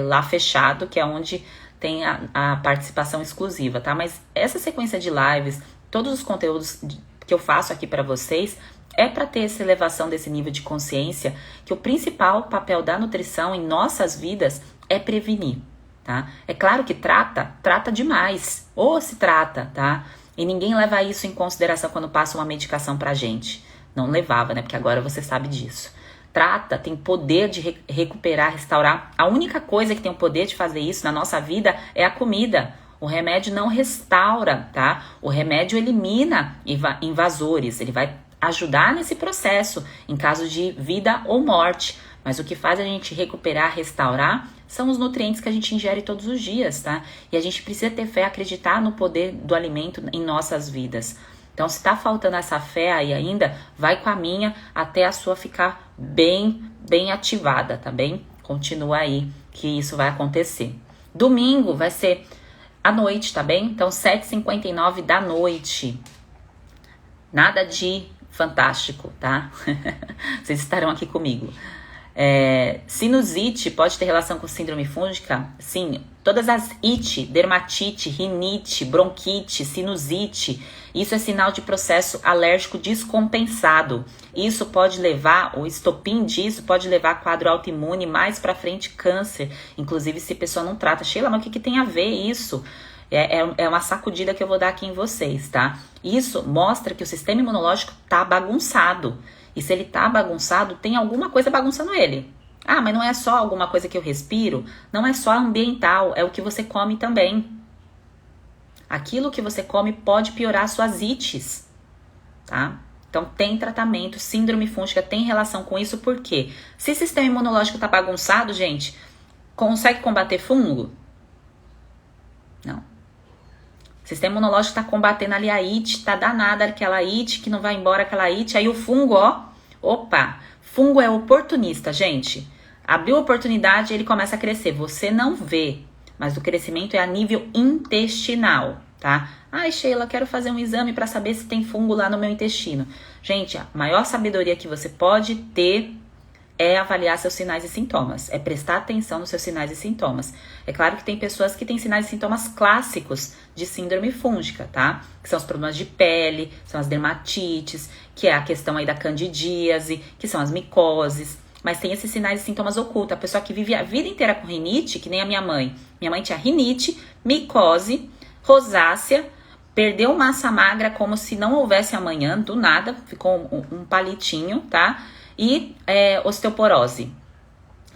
lá fechado, que é onde tem a participação exclusiva, tá? Mas essa sequência de lives, todos os conteúdos que eu faço aqui para vocês, é para ter essa elevação desse nível de consciência, que o principal papel da nutrição em nossas vidas é prevenir. Tá? É claro que trata demais, ou se trata, tá? E ninguém leva isso em consideração quando passa uma medicação pra gente, Não levava, né? Porque agora você sabe disso. Trata, tem poder de recuperar, restaurar. A única coisa que tem o poder de fazer isso na nossa vida é a comida. O remédio não restaura, tá? O remédio elimina invasores, ele vai ajudar nesse processo, em caso de vida ou morte. Mas o que faz a gente recuperar, restaurar, são os nutrientes que a gente ingere todos os dias, tá? E a gente precisa ter fé, acreditar no poder do alimento em nossas vidas. Então, se tá faltando essa fé aí ainda, vai com a minha até a sua ficar bem ativada, tá bem? Continua aí que isso vai acontecer. Domingo vai ser à noite, tá bem? Então, 7h59 da noite. Nada de fantástico, tá? Vocês estarão aqui comigo. Sinusite pode ter relação com síndrome fúngica? Sim, todas as ite, dermatite, rinite, bronquite, sinusite, isso é sinal de processo alérgico descompensado. Isso pode levar, o estopim disso pode levar a quadro autoimune, mais pra frente câncer, inclusive se a pessoa não trata. Sheila, mas o que tem a ver isso? É uma sacudida que eu vou dar aqui em vocês, tá? Isso mostra que o sistema imunológico tá bagunçado. E se ele tá bagunçado, tem alguma coisa bagunçando ele. Ah, mas não é só alguma coisa que eu respiro, não é só ambiental, é o que você come também. Aquilo que você come pode piorar suas ites, tá? Então tem tratamento, síndrome fúngica tem relação com isso, por quê? Se o sistema imunológico tá bagunçado, gente, consegue combater fungo? Não. O sistema imunológico tá combatendo ali a ite, tá danada aquela ite, que não vai embora aquela ite, aí o fungo, opa, fungo é oportunista, gente. Abriu oportunidade, ele começa a crescer. Você não vê, mas o crescimento é a nível intestinal, tá? Ai, Sheila, quero fazer um exame para saber se tem fungo lá no meu intestino. Gente, a maior sabedoria que você pode ter é avaliar seus sinais e sintomas, é prestar atenção nos seus sinais e sintomas. É claro que tem pessoas que têm sinais e sintomas clássicos de síndrome fúngica, tá? Que são os problemas de pele, são as dermatites, que é a questão aí da candidíase, que são as micoses. Mas tem esses sinais e sintomas ocultos. A pessoa que vive a vida inteira com rinite, que nem a minha mãe. Minha mãe tinha rinite, micose, rosácea, perdeu massa magra como se não houvesse amanhã, do nada, ficou um palitinho, tá? E osteoporose,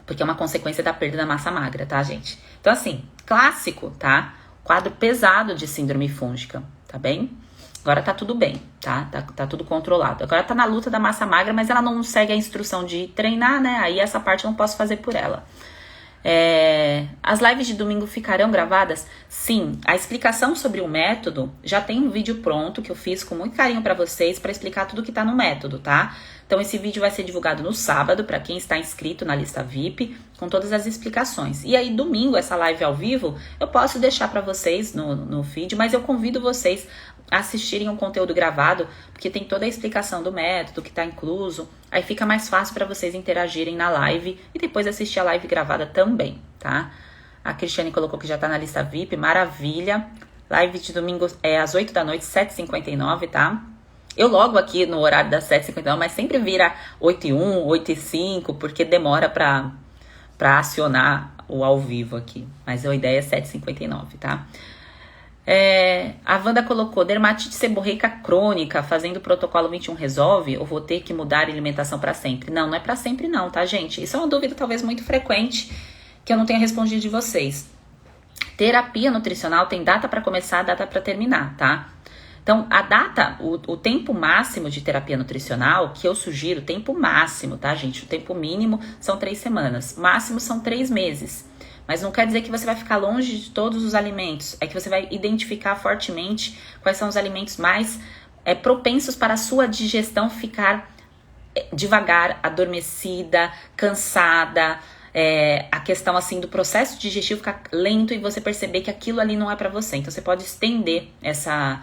porque é uma consequência da perda da massa magra, tá, gente? Então, assim, clássico, tá? Quadro pesado de síndrome fúngica, tá bem? Agora tá tudo bem, tá? Tá tudo controlado. Agora tá na luta da massa magra, mas ela não segue a instrução de treinar, né? Aí essa parte eu não posso fazer por ela. As lives de domingo ficarão gravadas? Sim, a explicação sobre o método, já tem um vídeo pronto que eu fiz com muito carinho pra vocês pra explicar tudo que tá no método, tá? Então esse vídeo vai ser divulgado no sábado pra quem está inscrito na lista VIP, com todas as explicações. E aí domingo, essa live ao vivo, eu posso deixar pra vocês no feed, mas eu convido vocês a assistirem um conteúdo gravado, porque tem toda a explicação do método que tá incluso. Aí fica mais fácil para vocês interagirem na live e depois assistir a live gravada também, tá? A Cristiane colocou que já tá na lista VIP, maravilha. Live de domingo é às 8 da noite, 7h59, tá? Eu logo aqui no horário das 7h59, mas sempre vira 8h01, 8h05, porque demora pra acionar o ao vivo aqui. Mas a ideia é 7h59, tá? A Wanda colocou, dermatite seborreica crônica, fazendo o protocolo 21 resolve? Ou vou ter que mudar a alimentação para sempre? Não, não é para sempre não, tá, gente? Isso é uma dúvida talvez muito frequente, que eu não tenha respondido de vocês. Terapia nutricional tem data para começar, data para terminar, tá? Então, a data, o tempo máximo de terapia nutricional, que eu sugiro, tempo máximo, tá, gente? O tempo mínimo são 3 semanas, máximo são 3 meses. Mas não quer dizer que você vai ficar longe de todos os alimentos. É que você vai identificar fortemente quais são os alimentos mais propensos para a sua digestão ficar devagar, adormecida, cansada. A questão assim do processo digestivo ficar lento e você perceber que aquilo ali não é para você. Então você pode estender essa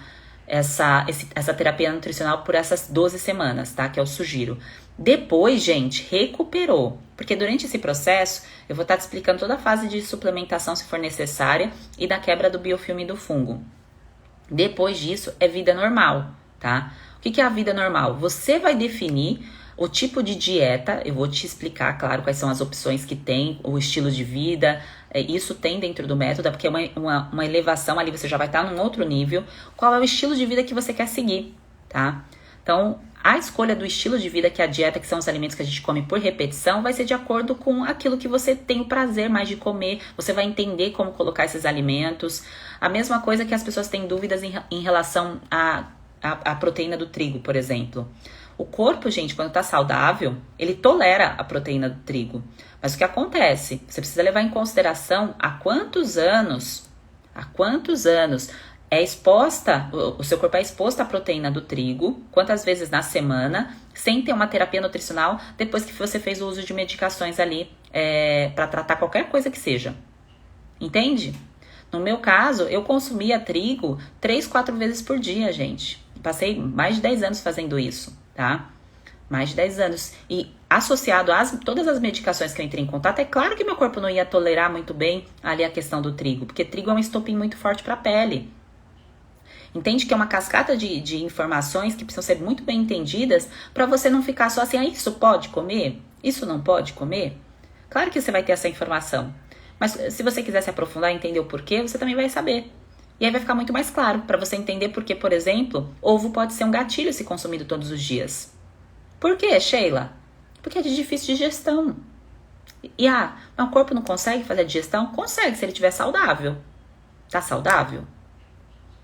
terapia nutricional por essas 12 semanas, tá? Que eu sugiro. Depois, gente, recuperou. Porque durante esse processo, eu vou estar te explicando toda a fase de suplementação, se for necessária, e da quebra do biofilme do fungo. Depois disso, é vida normal, tá? O que é a vida normal? Você vai definir o tipo de dieta, eu vou te explicar, claro, quais são as opções que tem, o estilo de vida, isso tem dentro do método, porque é uma elevação ali, você já vai estar num outro nível. Qual é o estilo de vida que você quer seguir, tá? Então, A escolha do estilo de vida, que é a dieta, que são os alimentos que a gente come por repetição, vai ser de acordo com aquilo que você tem o prazer mais de comer. Você vai entender como colocar esses alimentos. A mesma coisa que as pessoas têm dúvidas em relação à proteína do trigo, por exemplo. O corpo, gente, quando tá saudável, ele tolera a proteína do trigo. Mas o que acontece? Você precisa levar em consideração há quantos anos é exposta, o seu corpo é exposto à proteína do trigo, quantas vezes na semana, sem ter uma terapia nutricional, depois que você fez o uso de medicações ali para tratar qualquer coisa que seja. Entende? No meu caso, eu consumia trigo 3, 4 vezes por dia, gente. Passei mais de 10 anos fazendo isso, tá? Mais de 10 anos. E associado a todas as medicações que eu entrei em contato, é claro que meu corpo não ia tolerar muito bem ali a questão do trigo, porque trigo é um estopim muito forte para a pele. Entende que é uma cascata de informações que precisam ser muito bem entendidas para você não ficar só assim, isso pode comer? Isso não pode comer? Claro que você vai ter essa informação. Mas se você quiser se aprofundar e entender o porquê, você também vai saber. E aí vai ficar muito mais claro para você entender porque, por exemplo, ovo pode ser um gatilho se consumido todos os dias. Por quê, Sheila? Porque é de difícil digestão. E mas o corpo não consegue fazer a digestão? Consegue, se ele estiver saudável. Tá saudável?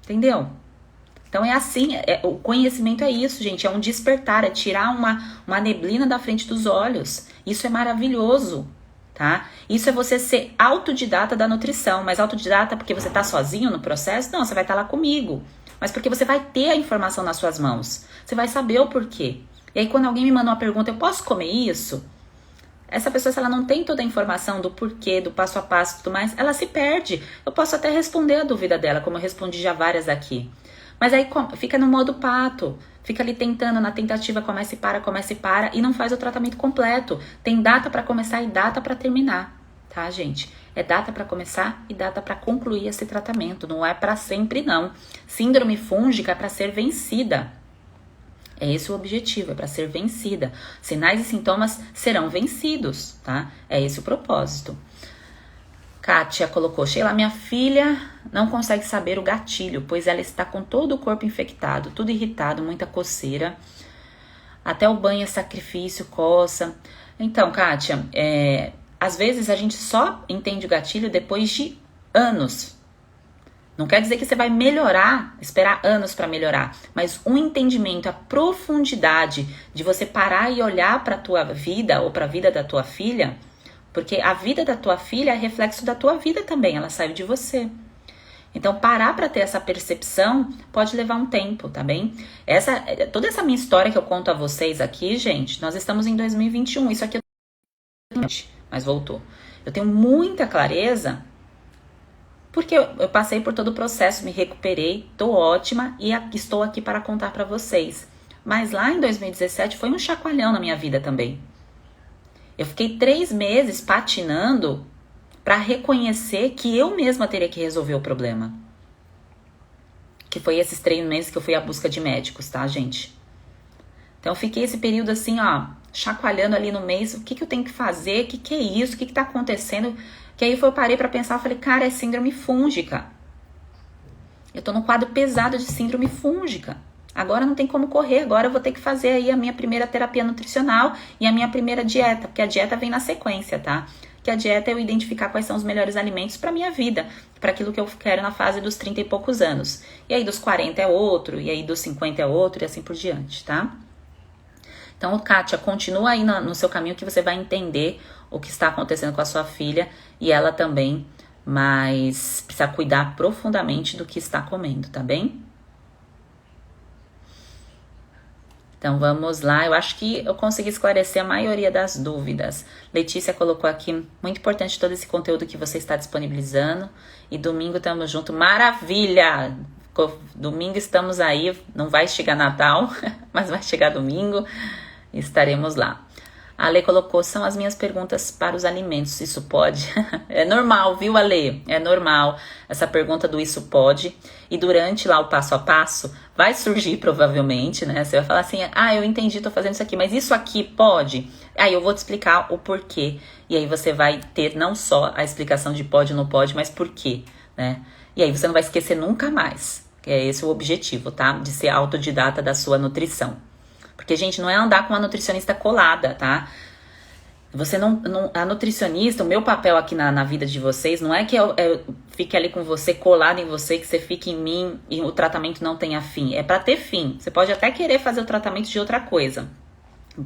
Entendeu? Então é assim, o conhecimento é isso, gente, é um despertar, é tirar uma neblina da frente dos olhos. Isso é maravilhoso, tá? Isso é você ser autodidata da nutrição, mas autodidata porque você tá sozinho no processo? Não, você vai estar lá comigo. Mas porque você vai ter a informação nas suas mãos. Você vai saber o porquê. E aí quando alguém me manda uma pergunta, eu posso comer isso? Essa pessoa, se ela não tem toda a informação do porquê, do passo a passo e tudo mais, ela se perde. Eu posso até responder a dúvida dela, como eu respondi já várias aqui. Mas aí fica no modo pato, fica ali tentando, na tentativa, começa e para, e não faz o tratamento completo. Tem data para começar e data para terminar, tá, gente? É data para começar e data para concluir esse tratamento, não é para sempre, não. Síndrome fúngica é para ser vencida. É esse o objetivo, é para ser vencida. Sinais e sintomas serão vencidos, tá? É esse o propósito. Kátia colocou, Sheila, minha filha não consegue saber o gatilho, pois ela está com todo o corpo infectado, tudo irritado, muita coceira. Até o banho é sacrifício, coça. Então, Kátia, às vezes a gente só entende o gatilho depois de anos. Não quer dizer que você vai melhorar, esperar anos para melhorar, mas um entendimento, a profundidade de você parar e olhar para a tua vida ou para a vida da tua filha, porque a vida da tua filha é reflexo da tua vida também, ela saiu de você. Então, parar para ter essa percepção pode levar um tempo, tá bem? Toda essa minha história que eu conto a vocês aqui, gente, nós estamos em 2021, isso aqui mas voltou. Eu tenho muita clareza porque eu passei por todo o processo, me recuperei, tô ótima e estou aqui para contar para vocês. Mas lá em 2017 foi um chacoalhão na minha vida também. Eu fiquei 3 meses patinando para reconhecer que eu mesma teria que resolver o problema. Que foi esses 3 meses que eu fui à busca de médicos, tá, gente? Então eu fiquei esse período assim, chacoalhando ali no mês, o que eu tenho que fazer, o que é isso, o que tá acontecendo? Que aí eu parei pra pensar, eu falei, cara, é síndrome fúngica. Eu tô num quadro pesado de síndrome fúngica. Agora não tem como correr, agora eu vou ter que fazer aí a minha primeira terapia nutricional e a minha primeira dieta, porque a dieta vem na sequência, tá? Que a dieta é eu identificar quais são os melhores alimentos pra minha vida, pra aquilo que eu quero na fase dos 30 e poucos anos. E aí dos 40 é outro, e aí dos 50 é outro, e assim por diante, tá? Então, Kátia, continua aí no seu caminho que você vai entender o que está acontecendo com a sua filha e ela também, mas precisa cuidar profundamente do que está comendo, tá bem? Então, vamos lá. Eu acho que eu consegui esclarecer a maioria das dúvidas. Letícia colocou aqui, muito importante todo esse conteúdo que você está disponibilizando. E domingo estamos juntos. Maravilha! Domingo estamos aí. Não vai chegar Natal, mas vai chegar domingo. Estaremos lá. A Ale colocou, são as minhas perguntas para os alimentos, isso pode? É normal, viu, Ale? É normal essa pergunta do isso pode. E durante lá o passo a passo, vai surgir provavelmente, né? Você vai falar assim, eu entendi, tô fazendo isso aqui, mas isso aqui pode? Aí eu vou te explicar o porquê. E aí você vai ter não só a explicação de pode ou não pode, mas por quê, né? E aí você não vai esquecer nunca mais. Que é esse o objetivo, tá? De ser autodidata da sua nutrição. Porque, gente, não é andar com a nutricionista colada, tá? Você a nutricionista, o meu papel aqui na vida de vocês, não é que eu fique ali com você, colado em você, que você fique em mim e o tratamento não tenha fim. É pra ter fim. Você pode até querer fazer o tratamento de outra coisa.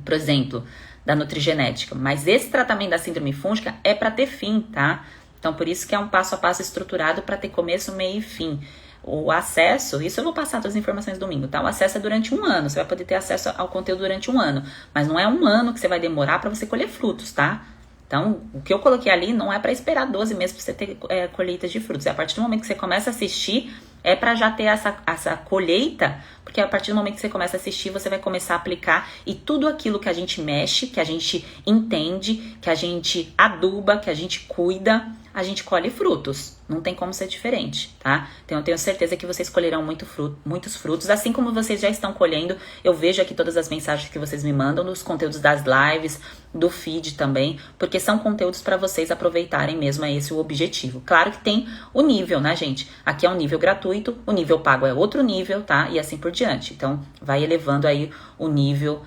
Por exemplo, da nutrigenética. Mas esse tratamento da síndrome fúngica é pra ter fim, tá? Então, por isso que é um passo a passo estruturado pra ter começo, meio e fim. O acesso, isso eu vou passar todas as informações domingo, tá? O acesso é durante 1 ano, você vai poder ter acesso ao conteúdo durante 1 ano. Mas não é 1 ano que você vai demorar pra você colher frutos, tá? Então, o que eu coloquei ali não é pra esperar 12 meses pra você ter colheitas de frutos. É a partir do momento que você começa a assistir, é pra já ter essa colheita, porque a partir do momento que você começa a assistir, você vai começar a aplicar e tudo aquilo que a gente mexe, que a gente entende, que a gente aduba, que a gente cuida, a gente colhe frutos. Não tem como ser diferente, tá? Então eu tenho certeza que vocês colherão muitos frutos, assim como vocês já estão colhendo. Eu vejo aqui todas as mensagens que vocês me mandam, nos conteúdos das lives, do feed também, porque são conteúdos para vocês aproveitarem mesmo, é esse o objetivo. Claro que tem o nível, né, gente? Aqui é um nível gratuito, o nível pago é outro nível, tá? E assim por diante. Então vai elevando aí o nível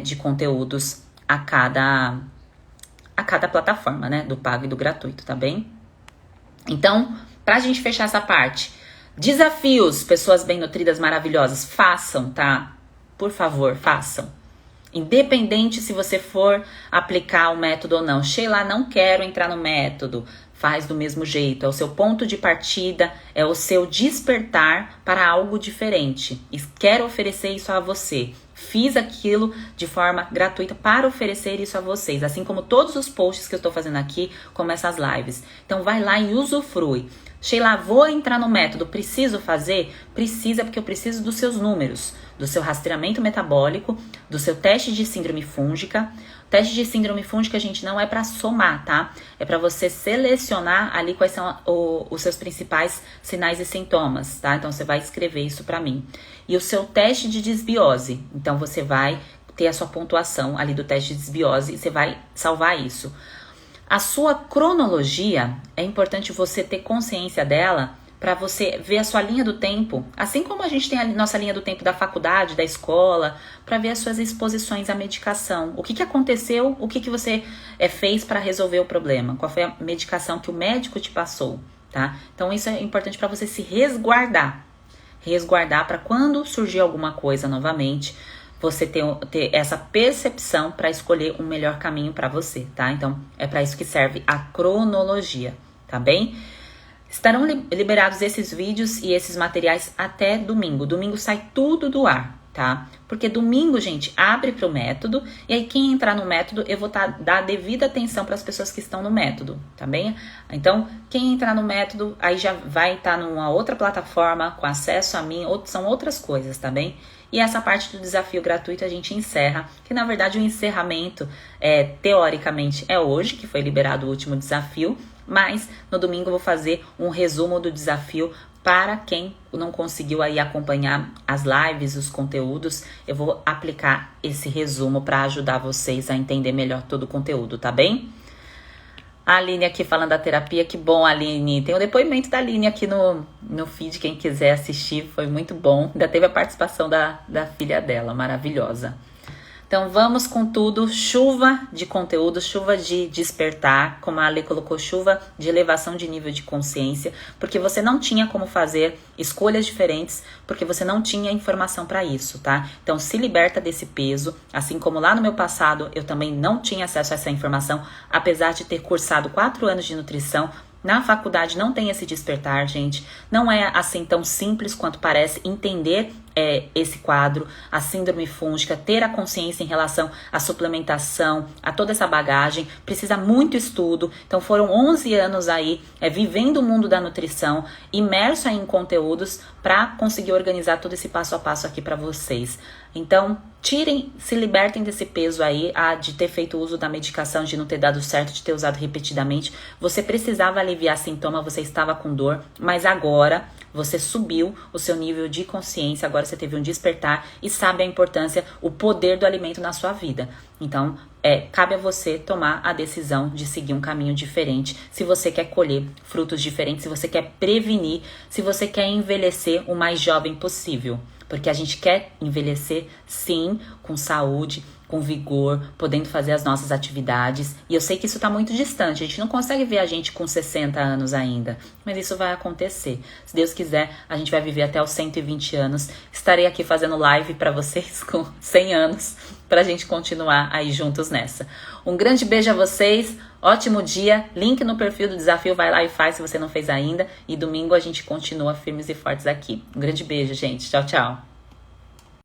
de conteúdos a cada plataforma, né? Do pago e do gratuito, tá bem? Então, pra gente fechar essa parte, desafios, pessoas bem nutridas, maravilhosas, façam, tá? Por favor, façam. Independente se você for aplicar o método ou não. Sheila, não quero entrar no método. Faz do mesmo jeito. É o seu ponto de partida, é o seu despertar para algo diferente. E quero oferecer isso a você. Fiz aquilo de forma gratuita para oferecer isso a vocês. Assim como todos os posts que eu estou fazendo aqui, como essas lives. Então vai lá e usufrui. Sheila, vou entrar no método, preciso fazer? Precisa, porque eu preciso dos seus números. Do seu rastreamento metabólico, do seu teste de síndrome fúngica. O teste de síndrome fúngica, gente, não é para somar, tá? É para você selecionar ali quais são os seus principais sinais e sintomas, tá? Então, você vai escrever isso para mim. E o seu teste de desbiose. Então, você vai ter a sua pontuação ali do teste de desbiose e você vai salvar isso. A sua cronologia, é importante você ter consciência dela para você ver a sua linha do tempo, assim como a gente tem a nossa linha do tempo da faculdade, da escola, para ver as suas exposições à medicação. O que aconteceu, o que você fez para resolver o problema, qual foi a medicação que o médico te passou, tá? Então isso é importante para você se resguardar para quando surgir alguma coisa novamente, você ter essa percepção para escolher um melhor caminho para você, tá? Então é para isso que serve a cronologia, tá bem? Estarão liberados esses vídeos e esses materiais até domingo. Domingo sai tudo do ar, tá? Porque domingo, gente, abre para o método. E aí quem entrar no método, eu vou dar devida atenção para as pessoas que estão no método, tá bem? Então, quem entrar no método, aí já vai estar numa outra plataforma, com acesso a mim, são outras coisas, tá bem? E essa parte do desafio gratuito a gente encerra, que na verdade o encerramento, teoricamente, é hoje, que foi liberado o último desafio. Mas no domingo eu vou fazer um resumo do desafio para quem não conseguiu aí acompanhar as lives, os conteúdos. Eu vou aplicar esse resumo para ajudar vocês a entender melhor todo o conteúdo, tá bem? A Aline aqui falando da terapia, que bom, Aline. Tem o depoimento da Aline aqui no feed, quem quiser assistir, foi muito bom. Ainda teve a participação da filha dela, maravilhosa. Então vamos com tudo, chuva de conteúdo, chuva de despertar, como a Ale colocou, chuva de elevação de nível de consciência, porque você não tinha como fazer escolhas diferentes, porque você não tinha informação para isso, tá? Então se liberta desse peso, assim como lá no meu passado eu também não tinha acesso a essa informação, apesar de ter cursado 4 anos de nutrição. Na faculdade não tem esse despertar, gente. Não é assim tão simples quanto parece entender esse quadro, a síndrome fúngica, ter a consciência em relação à suplementação, a toda essa bagagem. Precisa muito estudo. Então foram 11 anos aí vivendo o mundo da nutrição, imerso aí em conteúdos para conseguir organizar todo esse passo a passo aqui para vocês. Então, se libertem desse peso aí, de ter feito uso da medicação, de não ter dado certo, de ter usado repetidamente. Você precisava aliviar sintoma, você estava com dor, mas agora você subiu o seu nível de consciência, agora você teve um despertar e sabe a importância, o poder do alimento na sua vida. Então, cabe a você tomar a decisão de seguir um caminho diferente, se você quer colher frutos diferentes, se você quer prevenir, se você quer envelhecer o mais jovem possível. Porque a gente quer envelhecer, sim, com saúde, com vigor, podendo fazer as nossas atividades. E eu sei que isso tá muito distante, a gente não consegue ver a gente com 60 anos ainda, mas isso vai acontecer. Se Deus quiser, a gente vai viver até os 120 anos. Estarei aqui fazendo live para vocês com 100 anos, pra gente continuar aí juntos nessa. Um grande beijo a vocês, ótimo dia, link no perfil do desafio, vai lá e faz se você não fez ainda. E domingo a gente continua firmes e fortes aqui. Um grande beijo, gente. Tchau, tchau.